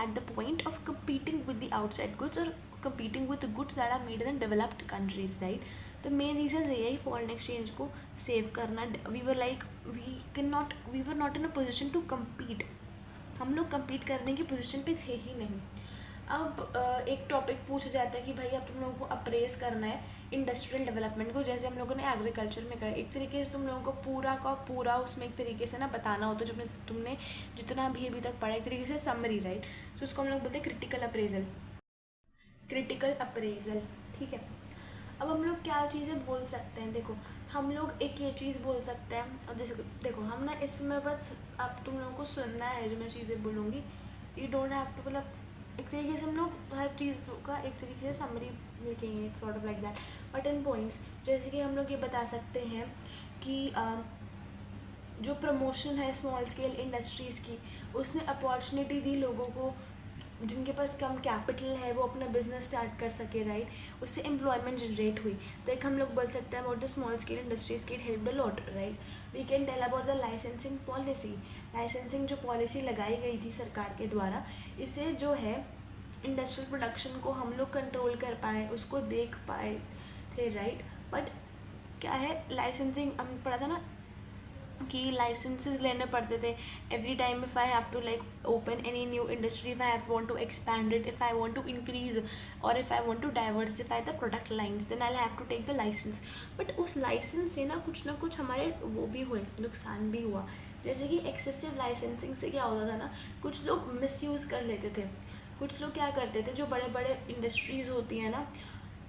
at the point of competing with the outside goods or competing with the goods that are made in developed countries, right. तो main reason यही foreign exchange को save करना। We were not in a position to compete, हम लोग compete करने की position पे थे ही नहीं। अब एक टॉपिक पूछा जाता है कि भाई अब तुम लोगों को अप्रेस करना है इंडस्ट्रियल डेवलपमेंट को, जैसे हम लोगों ने एग्रीकल्चर में करा। एक तरीके से तुम लोगों को पूरा का पूरा उसमें एक तरीके से ना बताना होता है, जो तुमने जितना भी अभी तक पढ़ा, एक तरीके से समरी, राइट। तो उसको हम लोग बोलते हैं क्रिटिकल अप्रेजल, क्रिटिकल अप्रेजल, ठीक है। अब हम लोग क्या चीज़ें बोल सकते हैं, देखो हम लोग एक ये चीज़ बोल सकते हैं, और जैसे देखो हम ना इसमें बस अब तुम लोगों को सुनना है जो मैं चीज़ें बोलूँगी, यू डोंट हैव टू, मतलब एक तरीके से हम लोग हर चीज़ का एक तरीके से समरी लिखेंगे, sort of like that, but in points. जैसे कि हम लोग ये बता सकते हैं कि जो प्रमोशन है स्मॉल स्केल इंडस्ट्रीज़ की, उसने अपॉर्चुनिटी दी लोगों को जिनके पास कम कैपिटल है, वो अपना बिजनेस स्टार्ट कर सके, राइट। उससे एम्प्लॉयमेंट जनरेट हुई। तो एक हम लोग बोल सकते हैं about the small scale industries के help a lot, right. We can tell about the licensing policy. Licensing जो पॉलिसी लगाई गई थी सरकार के द्वारा, इससे जो है इंडस्ट्रियल प्रोडक्शन को हम लोग कंट्रोल कर पाए, उसको देख पाए थे, राइट। बट क्या है, लाइसेंसिंग हम पढ़ा था ना कि लाइसेंसेस लेने पड़ते थे every time if I have to like open any new industry, if I have want to expand it, if I want to increase और if I want to diversify the product lines, then I have to take the license. But उस license से ना कुछ हमारे वो भी हुए, नुकसान भी हुआ। जैसे कि एक्सेसिव लाइसेंसिंग से क्या होता था ना, कुछ लोग मिसयूज़ कर लेते थे। कुछ लोग क्या करते थे, जो बड़े बड़े इंडस्ट्रीज़ होती हैं ना,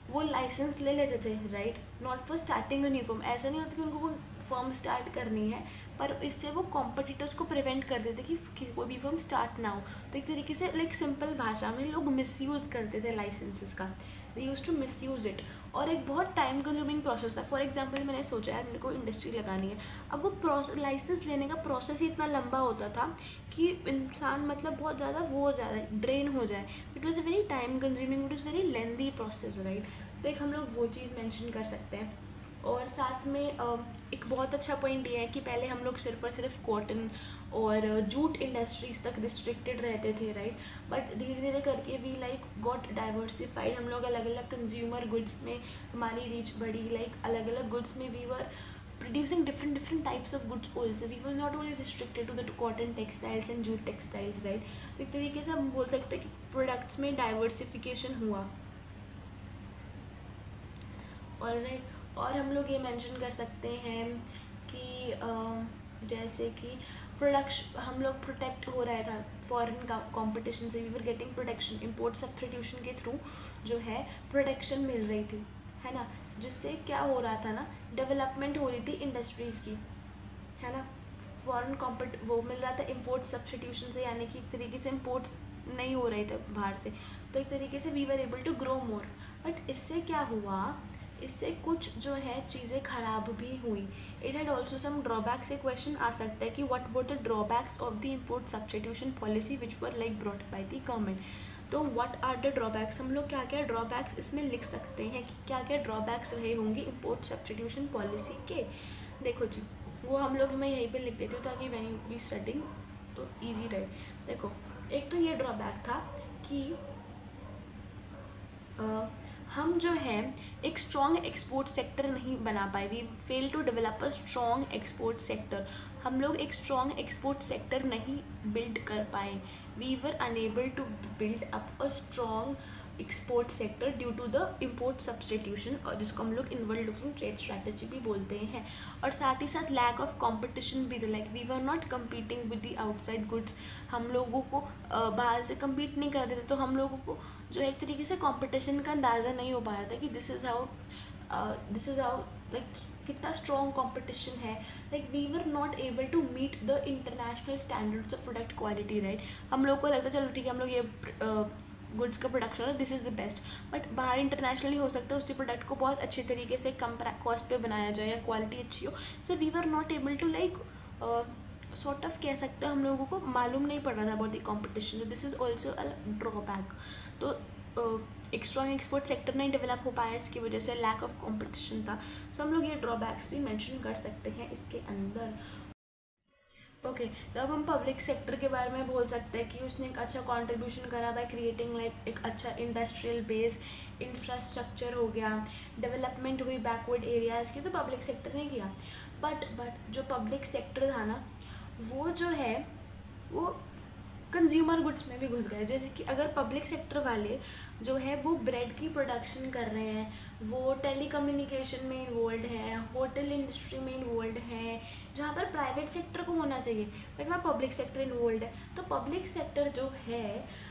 वो लाइसेंस ले लेते थे, right, not for starting a new firm. ऐसा नहीं होता कि उनको कोई फर्म स्टार्ट करनी है, पर इससे वो कॉम्पिटिटर्स को प्रिवेंट कर देते कि कोई भी फर्म स्टार्ट ना हो। तो एक तरीके से लाइक सिंपल भाषा में लोग मिसयूज़ करते थे लाइसेंसेस का, दे यूज टू मिसयूज इट। और एक बहुत टाइम कंज्यूमिंग प्रोसेस था। फॉर एग्जांपल मैंने सोचा यार मेरे को इंडस्ट्री लगानी है, अब वो लाइसेंस लेने का प्रोसेस ही इतना लंबा होता था कि इंसान मतलब बहुत ज़्यादा वो हो जाए, ड्रेन हो जाए। It was a very time consuming, it was very lengthy process, right. तो एक हम लोग वो चीज़ मेंशन कर सकते हैं। और साथ में एक बहुत अच्छा पॉइंट ये है कि पहले हम लोग सिर्फ और सिर्फ कॉटन और जूट इंडस्ट्रीज़ तक रिस्ट्रिक्टेड रहते थे, राइट। बट धीरे धीरे करके वी लाइक गॉट डाइवर्सिफाइड, हम लोग अलग अलग कंज्यूमर गुड्स में हमारी रीच बढ़ी, लाइक अलग अलग गुड्स में we were producing different types of goods also. We were not only restricted to the cotton textiles and jute textiles, right. तो एक तरीके से हम बोल सकते हैं कि प्रोडक्ट्स में डाइवर्सिफिकेशन हुआ, ऑलराइट। और हम लोग ये मेंशन कर सकते हैं कि जैसे कि प्रोडक्शन हम लोग प्रोटेक्ट हो रहा था फॉरेन का कंपटीशन से, we were getting protection, import substitution के थ्रू जो है प्रोटेक्शन मिल रही थी, है ना। जिससे क्या हो रहा था ना, डेवलपमेंट हो रही थी इंडस्ट्रीज़ की, है ना। फॉरेन वो मिल रहा था इंपोर्ट सब्स्टिट्यूशन से, यानी कि एक तरीके से इंपोर्ट्स नहीं हो रहे थे बाहर से, तो एक तरीके से we were able to grow more. But इससे क्या हुआ, इससे कुछ जो है चीज़ें ख़राब भी हुई। It had also some drawbacks. से क्वेश्चन आ सकता है कि what were the drawbacks of the import substitution policy which were like brought by the government. तो व्हाट आर द ड्रॉबैक्स, हम लोग क्या क्या ड्रॉबैक्स इसमें लिख सकते हैं कि क्या क्या ड्रॉबैक्स रहे होंगे इंपोर्ट सब्स्टिट्यूशन पॉलिसी के। देखो जी, वो हम लोग मैं यहीं पे लिख देती हूँ ताकि व्हेन यू बी स्टडिंग तो ईजी रहे। देखो एक तो ये ड्रॉबैक था कि हम जो है एक स्ट्रॉन्ग एक्सपोर्ट सेक्टर नहीं बना पाए, we fail to develop a strong export sector. हम लोग एक स्ट्रॉन्ग एक्सपोर्ट सेक्टर नहीं बिल्ड कर पाए, we were unable to build up a strong export sector due to the import substitution, और जिसको हम लोग इनवर्ड लुकिंग ट्रेड स्ट्रैटेजी भी बोलते हैं। और साथ ही साथ लैक ऑफ कंपटीशन भी, like we were not competing with the outside goods. हम लोगों को बाहर से कम्पीट नहीं कर रहे थे, तो हम लोगों को जो एक तरीके से कंपटीशन का अंदाज़ा नहीं हो पाया था कि दिस इज़ हाउ लाइक कितना स्ट्रॉन्ग कंपटीशन है। Like we were not able to meet the international standards of product quality, right. हम लोग को लगता है चलो ठीक है हम लोग ये गुड्स का प्रोडक्शन है, this is the best, but बाहर इंटरनेशनली हो सकता है उसी प्रोडक्ट को बहुत अच्छे तरीके से कम कॉस्ट पे बनाया जाए या क्वालिटी अच्छी हो। So we were not able to like sort of कह सकते हैं हम लोगों को मालूम नहीं पड़ रहा था about the competition, this is also a drawback. तो एक स्ट्रॉन्ग एक्सपोर्ट सेक्टर नहीं डेवलप हो पाया, इसकी वजह से लैक ऑफ कंपटीशन था। सो हम लोग ये ड्रॉबैक्स भी मेंशन कर सकते हैं इसके अंदर। ओके तो अब हम पब्लिक सेक्टर के बारे में बोल सकते हैं कि उसने एक अच्छा कंट्रीब्यूशन करा बाय क्रिएटिंग लाइक एक अच्छा इंडस्ट्रियल बेस, इंफ्रास्ट्रक्चर हो गया, डेवलपमेंट हुई बैकवर्ड एरियाज़ की, तो पब्लिक सेक्टर ने किया। बट जो पब्लिक सेक्टर था ना, वो जो है वो कंज्यूमर गुड्स में भी घुस गए। जैसे कि अगर पब्लिक सेक्टर वाले जो है वो ब्रेड की प्रोडक्शन कर रहे हैं, वो टेलीकम्युनिकेशन में इन्वॉल्व हैं, होटल इंडस्ट्री में इन्वॉल्व हैं, जहाँ पर प्राइवेट सेक्टर को होना चाहिए, बट वहाँ पब्लिक सेक्टर इन्वॉल्व है। तो पब्लिक सेक्टर जो है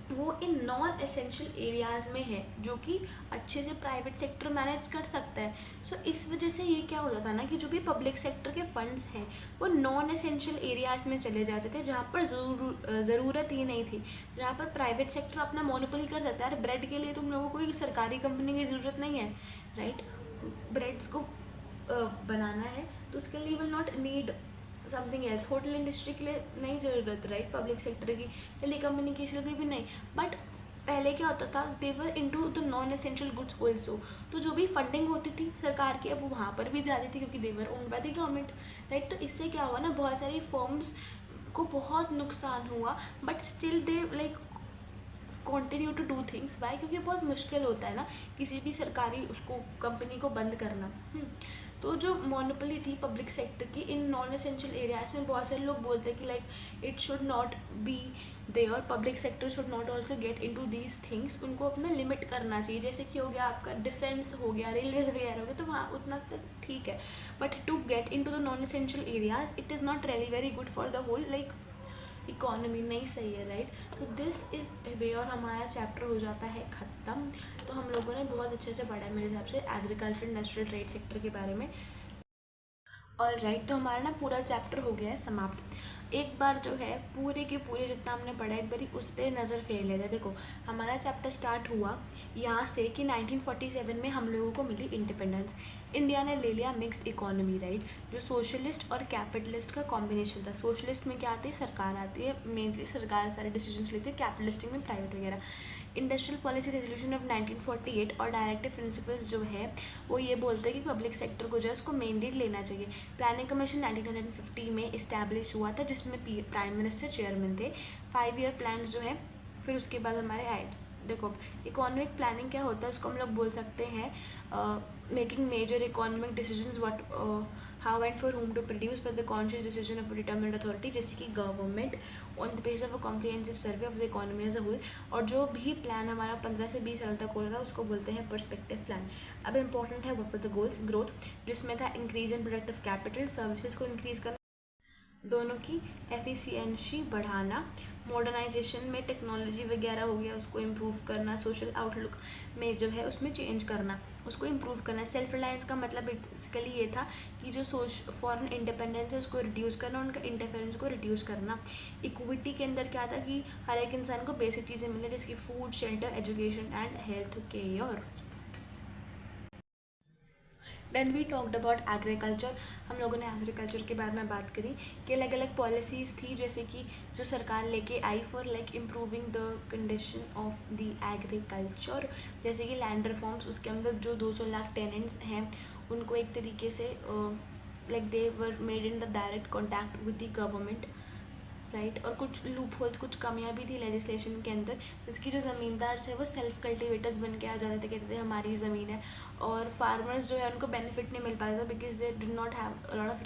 वो इन नॉन एसेंशियल एरियाज़ में है, जो कि अच्छे से प्राइवेट सेक्टर मैनेज कर सकता है। सो इस वजह से ये क्या होता था ना कि जो भी पब्लिक सेक्टर के फंड्स हैं वो नॉन एसेंशियल एरियाज़ में चले जाते थे, जहाँ पर ज़रूरत ही नहीं थी, जहाँ पर प्राइवेट सेक्टर अपना मोनोपोली कर सकता है। यार ब्रेड के लिए तुम लोगों को कोई सरकारी कंपनी की ज़रूरत नहीं है, राइट। ब्रेड्स को बनाना है तो उसके लिए will not need something else. Hotel industry के लिए नहीं ज़रूरत, राइट, पब्लिक सेक्टर की, टेलीकम्युनिकेशन की भी नहीं। बट पहले क्या होता था, they were into the non essential goods also, तो जो भी फंडिंग होती थी सरकार की अब वो वहाँ पर भी जाती थी, क्योंकि they were owned by the government, right. तो इससे क्या हुआ ना, बहुत सारी फर्म्स को बहुत नुकसान हुआ, but still they like continue to do things. Why? क्योंकि बहुत मुश्किल होता है ना किसी भी सरकारी उसको कंपनी को बंद करना। तो जो मोनोपोली थी पब्लिक सेक्टर की इन नॉन एसेंशियल एरियाज़ में, बहुत सारे लोग बोलते हैं कि like it should not be there, public sector should not also get into these things. उनको अपना लिमिट करना चाहिए। जैसे कि हो गया आपका डिफेंस, हो गया रेलवेज वगैरह हो गया, तो वहाँ उतना तक ठीक है, but to get into the non essential areas it is not really very good for the whole like economy, नहीं सही है, राइट। तो दिस इज़ वे, और हमारा चैप्टर हो जाता है ख़त्म। तो हम लोगों ने बहुत अच्छे से पढ़ा है मेरे हिसाब से एग्रीकल्चर इंडस्ट्रियल ट्रेड सेक्टर के बारे में। और राइट, तो हमारा ना पूरा चैप्टर हो गया है समाप्त। एक बार जो है पूरे के पूरे जितना हमने पढ़ा एक बारी उस पर नज़र फेर लेते हैं। देखो हमारा चैप्टर स्टार्ट हुआ यहाँ से कि 1947 में हम लोगों को मिली इंडिपेंडेंस। इंडिया ने ले लिया मिक्स्ड इकोनॉमी, राइट, जो सोशलिस्ट और कैपिटलिस्ट का कॉम्बिनेशन था। सोशलिस्ट में क्या आती है, सरकार आती है, मेनली सरकार सारे डिसीजंस लेती है, कैपिटलिस्टिक में प्राइवेट वगैरह। इंडस्ट्रियल पॉलिसी रेजोल्यूशन ऑफ 1948 और डायरेक्टिव प्रिंसिपल्स जो है वो ये बोलते हैं कि पब्लिक सेक्टर को जो है उसको मेन लीड लेना चाहिए। प्लानिंग कमीशन 1950 में इस्टेब्लिश हुआ था, जिसमें प्राइम मिनिस्टर चेयरमैन थे। 5 ईयर प्लान जो है फिर उसके बाद हमारे आए। देखो इकोनॉमिक प्लानिंग क्या होता है, उसको हम लोग बोल सकते हैं making major economic decisions what how and for whom to produce by the conscious decision of determined authority, जैसे कि government on the base of a comprehensive survey of the economy as a whole. और जो भी plan हमारा 15 से 20 साल तक होता था उसको बोलते हैं पर्सपेक्टिव प्लान। अब इंपॉर्टेंट है व्हाट द गोल्स, ग्रोथ, जिसमें था increase in productive capital, services को इंक्रीज करना, दोनों की एफिशिएंसी बढ़ाना, मॉडर्नाइजेशन में टेक्नोलॉजी वगैरह हो गया उसको इम्प्रूव करना, सोशल आउटलुक में जो है उसमें चेंज करना, उसको इम्प्रूव करना। सेल्फ रिलायंस का मतलब बेसिकली ये था कि जो फॉरेन इंडिपेंडेंस है उसको रिड्यूस करना, उनका इंटरफेरेंस को रिड्यूस करना। इक्विटी के अंदर क्या था कि हर एक इंसान को बेसिक चीज़ें मिले, जैसे food, shelter, education and health care. Then we talked about agriculture. हम लोगों ने एग्रीकल्चर के बारे में बात करी कि अलग अलग पॉलिसीज़ थी जैसे कि जो सरकार लेके आई for like improving the condition of the agriculture, जैसे कि लैंड रिफॉर्म्स। उसके अंदर जो 200 लाख टेनेंट्स हैं उनको एक तरीके से like they were made in the direct contact with the government, right. और कुछ लूप होल्स, कुछ कमियां भी थी लेजिस्लेशन के अंदर, जिसकी जो ज़मींदार है वो सेल्फ कल्टिवेटर्स बन के आ जाते थे, कहते थे हमारी ज़मीन है। और फार्मर्स जो है उनको बेनिफिट नहीं मिल पाता था because they did not have a lot of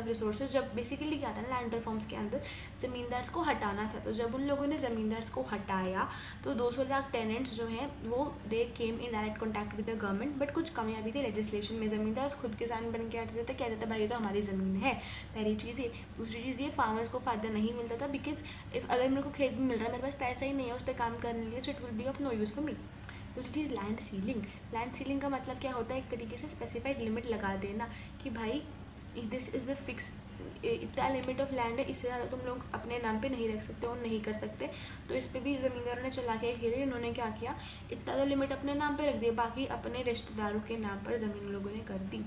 resources, जब बेसिकली क्या था ना लैंड रिफॉर्म्स के अंदर ज़मींदार्स को हटाना था। तो जब उन लोगों ने ज़मींदार्स को हटाया तो 200 लाख टेनेंट्स जो हैं वो they came in direct contact with the government. But कुछ कमियां भी थी लेजिस्लेशन में, ज़मींदार खुद किसान बन के आते थे, कहते थे भाई ये तो हमारी ज़मीन है, पहली चीज़ ये। दूसरी चीज़ ये, फार्मर्स को फ़ायदा नहीं मिलता था बिकॉज इफ़ अगर मेरे को खेत भी मिल रहा है, मेरे पास पैसा ही नहीं है उस पर काम करने के लिए, so it will be of no use for me. दूसरी चीज़ लैंड सीलिंग। लैंड सीलिंग का मतलब क्या होता है, एक तरीके से स्पेसिफाइड लिमिट लगा देना कि भाई दिस इज़ द फिक्स, इतना लिमिट ऑफ लैंड है, इससे ज़्यादा तुम लोग अपने नाम पे नहीं रख सकते और नहीं कर सकते। तो इस पर भी ज़मींदारों ने चला के खेले। इन्होंने क्या किया, इतना तो लिमिट अपने नाम पे रख दिया, बाकी अपने रिश्तेदारों के नाम पर ज़मीन लोगों ने कर दी।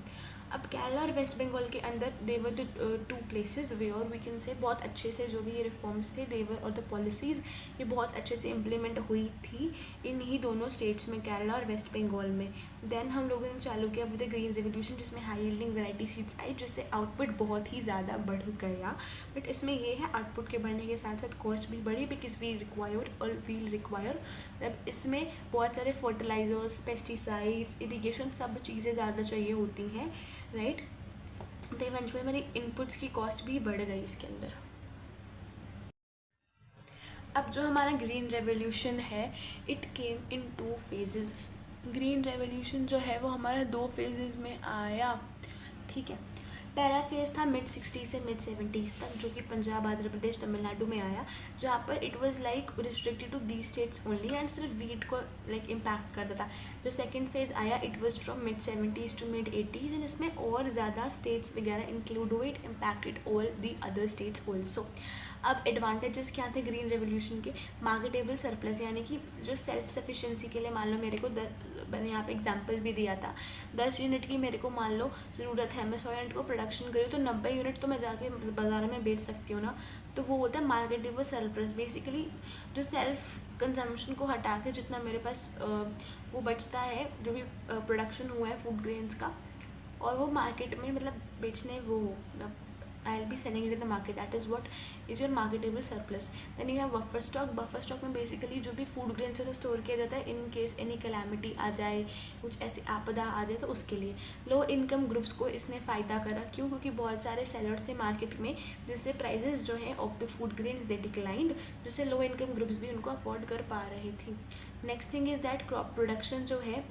अब केरला और वेस्ट बंगाल के अंदर देवर द 2 प्लेसेस वे, और वी कैन से बहुत अच्छे से जो भी ये रिफॉर्म्स थे देवर और द पॉलिसीज़ ये बहुत अच्छे से इम्प्लीमेंट हुई थी इन ही दोनों स्टेट्स में, केरला और वेस्ट बंगाल में। देन हम लोगों ने चालू किया विद द ग्रीन रेवोल्यूशन, जिसमें हाई यील्डिंग वैरायटी सीड्स आई, जिससे आउटपुट बहुत ही ज़्यादा बढ़ गया। बट इसमें ये है आउटपुट के बढ़ने के साथ साथ कॉस्ट भी बढ़ी बिकॉज वील रिक्वायर मतलब इसमें बहुत सारे फर्टिलाइजर्स, पेस्टिसाइड्स, इरीगेशन सब चीज़ें ज़्यादा चाहिए होती हैं, राइट। तो इवेंचुअली मेरी इनपुट्स की कॉस्ट भी बढ़ गई इसके अंदर। अब जो हमारा ग्रीन रेवोल्यूशन है, it came in 2 phases। Green revolution जो है वो हमारा 2 phases में आया, ठीक है। पहला फेज़ था मिड 60 से मिड 70s तक, जो कि पंजाब, आंध्र प्रदेश, तमिलनाडु में आया, जहाँ पर it was like restricted to the states only and सिर्फ वीट को लाइक इम्पैक्ट करता था। जो सेकंड फेज़ आया, it was from mid 70s to mid 80s and इसमें और ज़्यादा स्टेट्स वगैरह इंक्लूड हुए, it impacted all the other states also. अब एडवांटेजेस क्या थे ग्रीन रेवोल्यूशन के? मार्केटेबल सरप्लस, यानी कि जो सेल्फ सफिशिएंसी के लिए मान लो मेरे को मैंने यहाँ पे एग्जांपल भी दिया था, 10 यूनिट की मेरे को मान लो ज़रूरत है, मैं 100 यूनिट को प्रोडक्शन करूँ तो 90 यूनिट तो मैं जाके बाज़ार में बेच सकती हूँ ना। तो वो होता है मार्केटेबल सरप्लस। बेसिकली जो सेल्फ कंजम्पशन को हटा के जितना मेरे पास वो बचता है, जो भी प्रोडक्शन हुआ है फूड ग्रेन्स का, और वो मार्केट में मतलब बेचने वो मतलब I will be selling it in the market, that is what is your marketable surplus. Then you have buffer stock. Buffer stock में बेसिकली जो भी फूड ग्रेन्स है तो स्टोर किया जाता है इन केस एनी कैलामिटी आ जाए, कुछ ऐसी आपदा आ जाए तो उसके लिए। लो इनकम ग्रुप्स को इसने फ़ायदा करा, क्यों? क्योंकि बहुत सारे सेलर्स थे मार्केट में, जिससे प्राइजेस जो है of the food grains they declined, जिससे लो इनकम ग्रुप्स भी उनको अफोर्ड कर पा रही थी। Next thing is that crop production जो है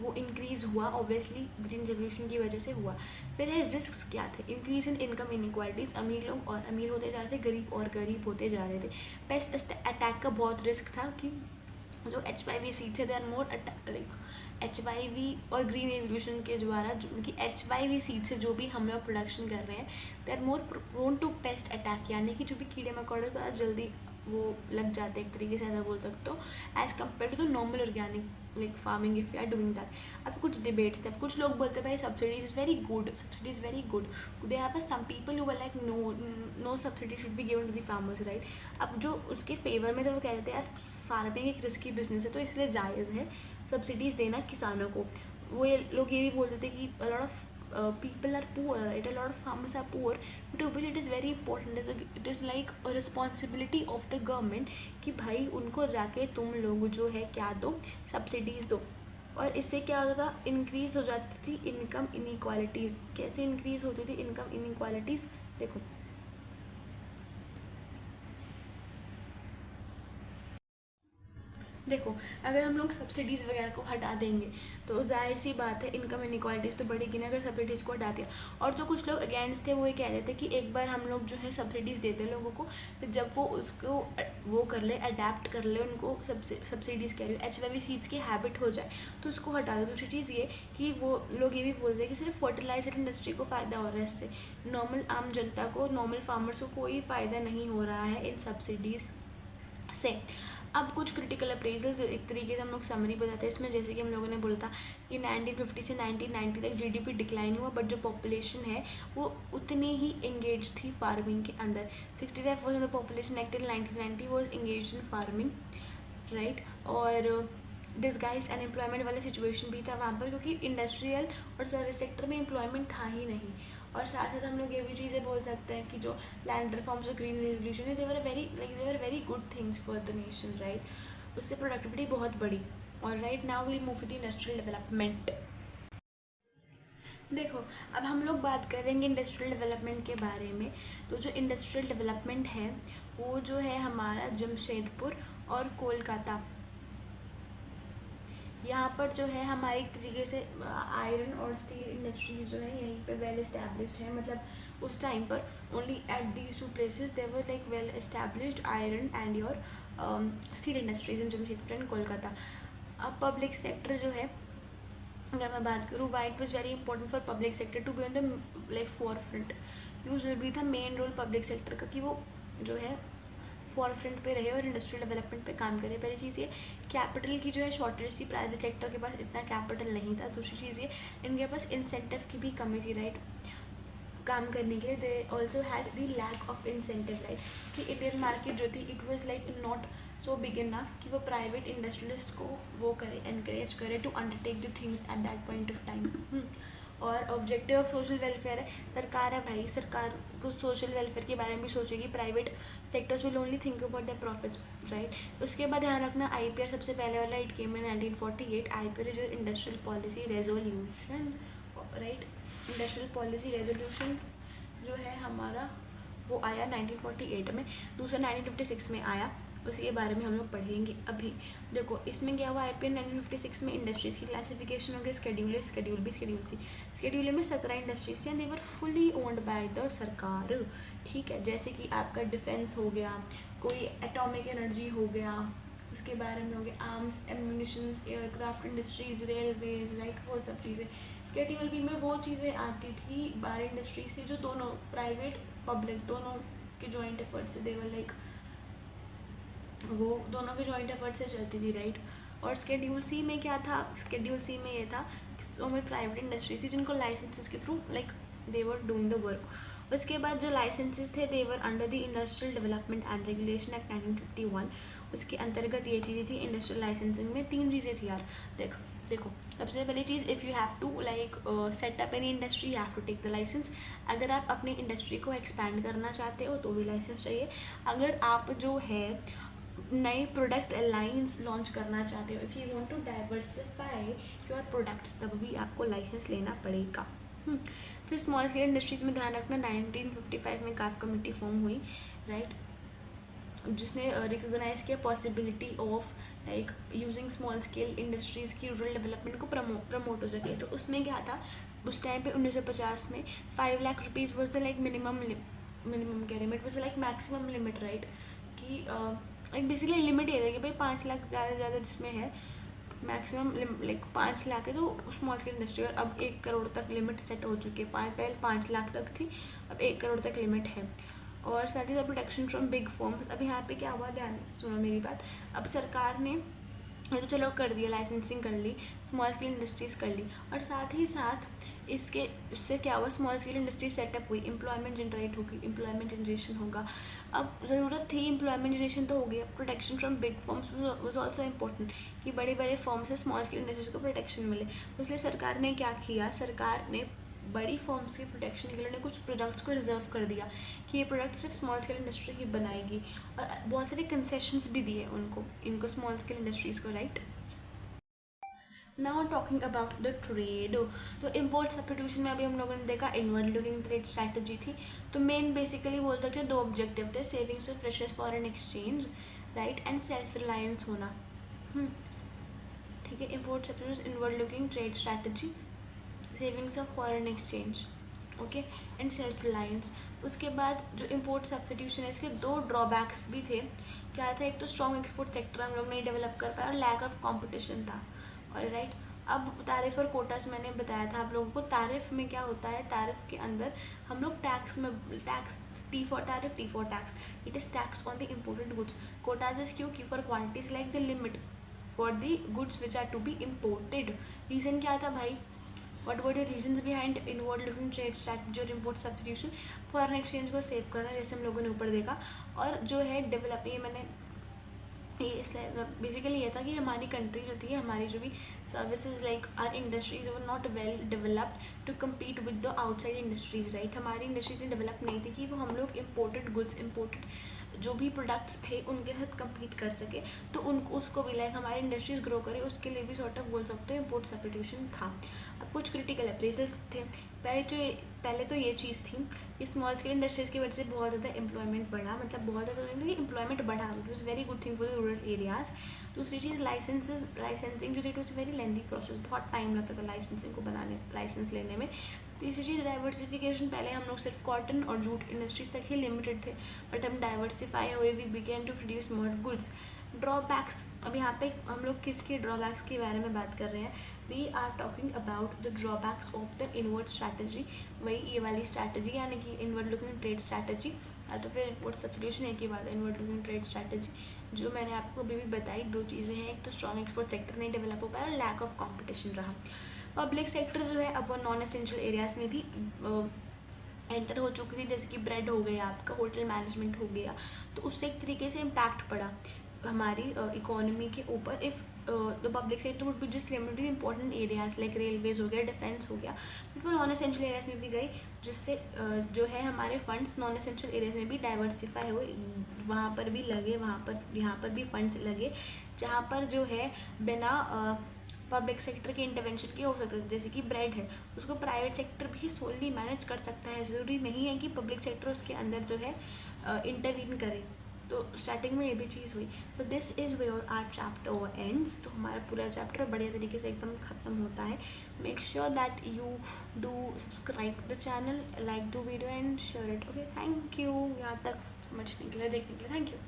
वो इंक्रीज़ हुआ, ऑब्वियसली ग्रीन रेवोल्यूशन की वजह से हुआ। फिर है रिस्क क्या थे? इंक्रीज इन इनकम इनइक्वालिटीज़, अमीर लोग और अमीर होते जा रहे थे, गरीब और गरीब होते जा रहे थे। पेस्ट अटैक का बहुत रिस्क था कि जो HIV सीड्स है they are more like HIV और ग्रीन रेवोल्यूशन के द्वारा जो कि HIV सीड से जो भी हम लोग प्रोडक्शन कर रहे हैं, they are more prone to pest attack, यानी कि जो भी कीड़े मकोड़े बहुत जल्दी वो लग जाते हैं, एक तरीके से ऐसा बोल सकते हो, as compare to the normal organic like farming if you are doing that. अब कुछ डिबेट्स थे, कुछ लोग बोलते हैं भाई subsidy is very good, subsidy is very good. They have some people who were like no subsidy should be given to the farmers, right. अब जो उसके फेवर में थे वो कहते थे यार फार्मिंग एक रिस्की बिजनेस है तो इसलिए जायज़ है सब्सिडीज़ देना किसानों को। वो लोग ये भी बोलते थे कि a lot of people are poor, right? A lot of farmers are poor, but which it is very important, it is like a responsibility of the government कि भाई उनको जाके तुम लोग जो है क्या दो, सब्सिडीज़ दो। और इससे क्या होता था? इंक्रीज़ हो जाती थी इनकम इनइक्वालिटीज़। कैसे इंक्रीज़ होती थी इनकम इनइक्वालिटीज़? देखो देखो अगर हम लोग सब्सिडीज़ वगैरह को हटा देंगे तो जाहिर सी बात है इनकम इनइक्वालिटीज़ तो बढ़ेगी ना, अगर सब्सिडीज़ को हटा दिया। और जो कुछ लोग अगेंस्ट थे वो ये कह रहे थे कि एक बार हम लोग जो है सब्सिडीज़ देते हैं लोगों को, फिर जब वो उसको वो कर ले, अडेप्ट कर ले, उनको सब्सिडीज़ कह रही हूँ HIV सीड्स की हैबिट हो जाए तो उसको हटा दो। दूसरी चीज़ ये कि वो लोग ये भी बोलते हैं कि सिर्फ फर्टिलाइजर इंडस्ट्री को फ़ायदा हो रहा है इससे, नॉर्मल आम जनता को, नॉर्मल फार्मर्स को कोई फ़ायदा नहीं हो रहा है इन सब्सिडीज़ से। अब कुछ क्रिटिकल अप्रेजल्स एक तरीके से हम लोग समरी बताते हैं इसमें, जैसे कि हम लोगों ने बोला था कि 1950 से 1990 तक GDP डिक्लाइन हुआ, बट जो पॉपुलेशन है वो उतनी ही एंगेज थी फार्मिंग के अंदर। 65% of the population active 1990 was engage in farming, right. और डिस्गाइज अनएम्प्लॉयमेंट वाला सिचुएशन भी था वहाँ पर, क्योंकि इंडस्ट्रियल और सर्विस सेक्टर में एम्प्लॉयमेंट था ही नहीं। और साथ साथ हम लोग ये भी चीज़ें बोल सकते हैं कि जो लैंड रिफॉर्म्स और ग्रीन रेवोल्यूशन है, they were very good things for the nation, right. उससे प्रोडक्टिविटी बहुत बढ़ी। और right now will move to industrial development. देखो अब हम लोग बात करेंगे इंडस्ट्रियल डेवलपमेंट के बारे में। तो जो इंडस्ट्रियल डेवलपमेंट है वो जो है हमारा जमशेदपुर और कोलकाता, यहाँ पर जो है हमारे तरीके से आयरन और स्टील इंडस्ट्रीज जो है यहीं पे वेल इस्टेब्लिश्ड है। मतलब उस टाइम पर only at these 2 places there like well established iron and your steel industries in Jamshedpur and Kolkata. अब पब्लिक सेक्टर जो है अगर मैं बात करूँ, why it was very important for public sector to be on the like forefront. यूँ ज़रूरी था मेन रोल पब्लिक सेक्टर का कि वो जो है फॉर फ्रंट पे रहे और इंडस्ट्रियल डेवलपमेंट पे काम करे। पहली चीज़ ये कैपिटल की जो है शॉर्टेज थी, प्राइवेट सेक्टर के पास इतना कैपिटल नहीं था। दूसरी चीज़ ये इनके पास इंसेंटिव की भी कमी थी, राइट, काम करने के लिए। They also had the lack of incentive, right, कि इंडियन मार्केट जो थी it was like not so big enough कि वो प्राइवेट इंडस्ट्रियलिस्ट को वो करे, एनकरेज करे to undertake the things at that point of time. और ऑब्जेक्टिव ऑफ सोशल वेलफेयर है, सरकार है भाई, सरकार कुछ सोशल वेलफेयर के बारे में भी सोचेगी, private sectors will only think about the profits, right. उसके बाद ध्यान रखना IPR सबसे पहले वाला इट केम इन 1948। IPR जो industrial policy resolution, right, industrial policy resolution जो है हमारा वो आया 1948 में। दूसरा 1956 में आया उसके बारे में हम लोग पढ़ेंगे अभी। देखो इसमें क्या हुआ, IPN 1956 में इंडस्ट्रीज़ की क्लासिफिकेशन हो गई, schedule B, schedule C. Schedule A में 17 इंडस्ट्रीज थी, they were fully owned by the सरकार, ठीक है। जैसे कि आपका डिफेंस हो गया, कोई एटॉमिक एनर्जी हो गया, उसके बारे में हो गया arms, ammunitions, aircraft industries, railways, right, वो सब चीज़ें। शेड्यूल बी में वो चीज़ें आती थी 12 इंडस्ट्रीज थी जो दोनों प्राइवेट पब्लिक दोनों के जॉइंट एफर्ट से, देवर लाइक वो दोनों के जॉइंट एफर्ट से चलती थी, राइट। और शेड्यूल सी में क्या था, शेड्यूल सी में ये था कि में प्राइवेट इंडस्ट्रीज थी जिनको लाइसेंसेस के through like they were doing the work. उसके बाद जो लाइसेंसेस थे they were under the industrial development and regulation act 1951। उसके अंतर्गत ये चीज़ें थी। इंडस्ट्रियल लाइसेंसिंग में 3 चीज़ें थी यार, देखो सबसे पहली चीज़, if you have to like set up any industry you have to take the license. अगर आप अपनी इंडस्ट्री को एक्सपैंड करना चाहते हो तो भी लाइसेंस चाहिए। अगर आप जो है नए प्रोडक्ट लाइंस लॉन्च करना चाहते हो, if you want to diversify your products, तब भी आपको लाइसेंस लेना पड़ेगा। फिर स्मॉल स्केल इंडस्ट्रीज़ में ध्यान रखना, 1955 में काफ कमेटी फॉर्म हुई, राइट, जिसने रिकोगनाइज किया possibility of like using small scale industries की रूरल डेवलपमेंट को प्रमोट हो सके। तो उसमें क्या था उस टाइम पे 1950 में 5 lakh rupees was the like minimum क्या limit was like maximum limit, right, कि एक बेसिकली लिमिट ये है कि भाई 5 लाख ज़्यादा से ज़्यादा जिसमें है मैक्सिमम लाइक 5 लाख है तो स्मॉल स्केल इंडस्ट्री। और अब 1 करोड़ तक लिमिट सेट हो चुकी है, पहले 5 लाख तक थी, अब 1 करोड़ तक लिमिट है। और साथ ही साथ प्रोटेक्शन फ्रॉम बिग फर्म्स। अब यहाँ पे क्या हुआ, ध्यान से सुनो मेरी बात। अब सरकार ने ये तो चलो कर दिया, लाइसेंसिंग कर ली, स्मॉल स्केल इंडस्ट्रीज़ कर ली, और साथ ही साथ उससे क्या हुआ, स्मॉल स्केल इंडस्ट्री सेटअप हुई, एम्प्लॉयमेंट जनरेट होगी, एम्प्लॉयमेंट जनरेशन होगा। अब ज़रूरत थी एम्प्लॉयमेंट जनरेशन तो हो गई, अब protection from big firms was also important कि बड़े बड़े फर्म से स्मॉल स्केल इंडस्ट्रीज को प्रोटेक्शन मिले। तो इसलिए सरकार ने क्या किया, सरकार ने बड़ी फर्म्स की प्रोटेक्शन के लिए उन्होंने कुछ प्रोडक्ट्स को रिजर्व कर दिया कि ये प्रोडक्ट सिर्फ स्मॉल स्केल इंडस्ट्री ही बनाएगी, और बहुत सारे कंसेशंस भी दिए इनको स्मॉल स्केल इंडस्ट्रीज़ को, right. Now talking about the trade, तो इम्पोर्ट सब्स्टिट्यूशन में अभी हम लोगों ने देखा इनवर्ड लुकिंग ट्रेड स्ट्रैटेजी थी। तो मेन बेसिकली बोल सकते हैं 2 ऑब्जेक्टिव थे, savings of precious foreign exchange, right, and self reliance होना, ठीक है। Import substitution, inward looking trade strategy, savings of foreign exchange, okay, and self reliance. उसके बाद जो इम्पोर्ट सब्स्टिट्यूशन है इसके 2 ड्रॉबैक्स भी थे। क्या था, एक तो स्ट्रॉन्ग एक्सपोर्ट सेक्टर हम लोग नहीं डेवलप कर पाए और लैक ऑफ कंपटीशन था, और राइट। अब तारिफ और कोटास मैंने बताया था आप लोगों को। तारिफ में क्या होता है, तारिफ के अंदर हम लोग tax T for tariff, T for tax. It is taxed on the imported goods. Quotas is Q for quantities like the limit for the goods which are to be imported. Reason क्या था भाई, what were the reasons behind inward looking trade strategy और import substitution? Foreign exchange को save करना, जैसे हम लोगों ने ऊपर देखा, और जो है डेवलप, ये मैंने ये इसलिए बेसिकली ये था कि हमारी कंट्री जो थी, हमारी जो भी services like our industries were not well developed to compete with the outside industries, right. हमारी इंडस्ट्री इतनी डेवलप नहीं थी कि वो हम लोग इम्पोर्टेड गुड्स, इम्पोर्टेड जो भी प्रोडक्ट्स थे उनके साथ कम्पीट कर सके। तो उनको उसको भी लाइक हमारी इंडस्ट्रीज ग्रो करे, उसके लिए भी सॉर्ट ऑफ बोल सकते हो इम्पोर्ट सब्स्टिट्यूशन था। अब कुछ क्रिटिकल अप्रेजल्स थे। पहले तो ये चीज़ थी कि स्मॉल स्केल इंडस्ट्रीज़ की वजह से बहुत ज़्यादा एम्प्लॉयमेंट बढ़ा, मतलब बहुत ज़्यादा नहीं, एम्प्लॉयमेंट बढ़ा, it was very good thing for the rural areas. दूसरी चीज़ लाइसेंसिंग जो थी, it was very lengthy process, बहुत टाइम लगता था लाइसेंसिंग को बनाने, लाइसेंस लेने में। तीसरी चीज़ डाइवर्सिफिकेशन, पहले हम लोग सिर्फ कॉटन और जूट इंडस्ट्रीज तक ही लिमिटेड थे, बट हम डाइवर्सिफाई हुए, we began to produce more goods. Drawbacks, अब यहाँ पे हम लोग किसके ड्रॉबैक्स के बारे में बात कर रहे हैं, we are talking about the drawbacks of the inward strategy, वही ये वाली स्ट्रैटेजी यानी कि इनवर्ड लुकिंग ट्रेड स्ट्रैटेजी, तो फिर इम्पोर्ट सब्स्टिट्यूशन एक ही बात है, इनवर्ड लुकिंग ट्रेड स्ट्रैटेजी, जो मैंने आपको अभी भी बताई। 2 चीज़ें हैं, एक तो स्ट्रॉन्ग एक्सपोर्ट सेक्टर नहीं डेवलप हो पाया और लैक ऑफ कॉम्पिटिशन रहा। पब्लिक सेक्टर जो है अब वो नॉन एसेंशियल एरियाज़ में भी एंटर हो चुकी थी, जैसे कि ब्रेड हो गया, आपका होटल मैनेजमेंट हो गया, तो उससे एक तरीके से इम्पैक्ट पड़ा हमारी इकोनॉमी के ऊपर। If the public sector would be just limited important areas like railways हो गया, डिफेंस हो गया, बट वो नॉन एसेंशियल एरियाज में भी गई, जिससे जो है हमारे फंड्स नॉन एसेंशियल एरियाज में भी डाइवर्सिफाई हुए, वहाँ पर भी लगे, यहाँ पर भी फंड्स लगे, जहाँ पर जो है बिना पब्लिक सेक्टर के इंटरवेंशन के हो सकता है। जैसे कि ब्रेड है, उसको प्राइवेट सेक्टर भी सोलली मैनेज कर सकता है, ज़रूरी नहीं है कि पब्लिक सेक्टर उसके अंदर जो है इंटरवीन करे, तो स्टार्टिंग में ये भी चीज़ हुई। तो this is where our chapter ends. तो हमारा पूरा चैप्टर बढ़िया तरीके से एकदम ख़त्म होता है। Make sure that you do subscribe the channel, like the video and share it. Okay, thank you यहाँ तक समझने के लिए, देखने के लिए, थैंक यू।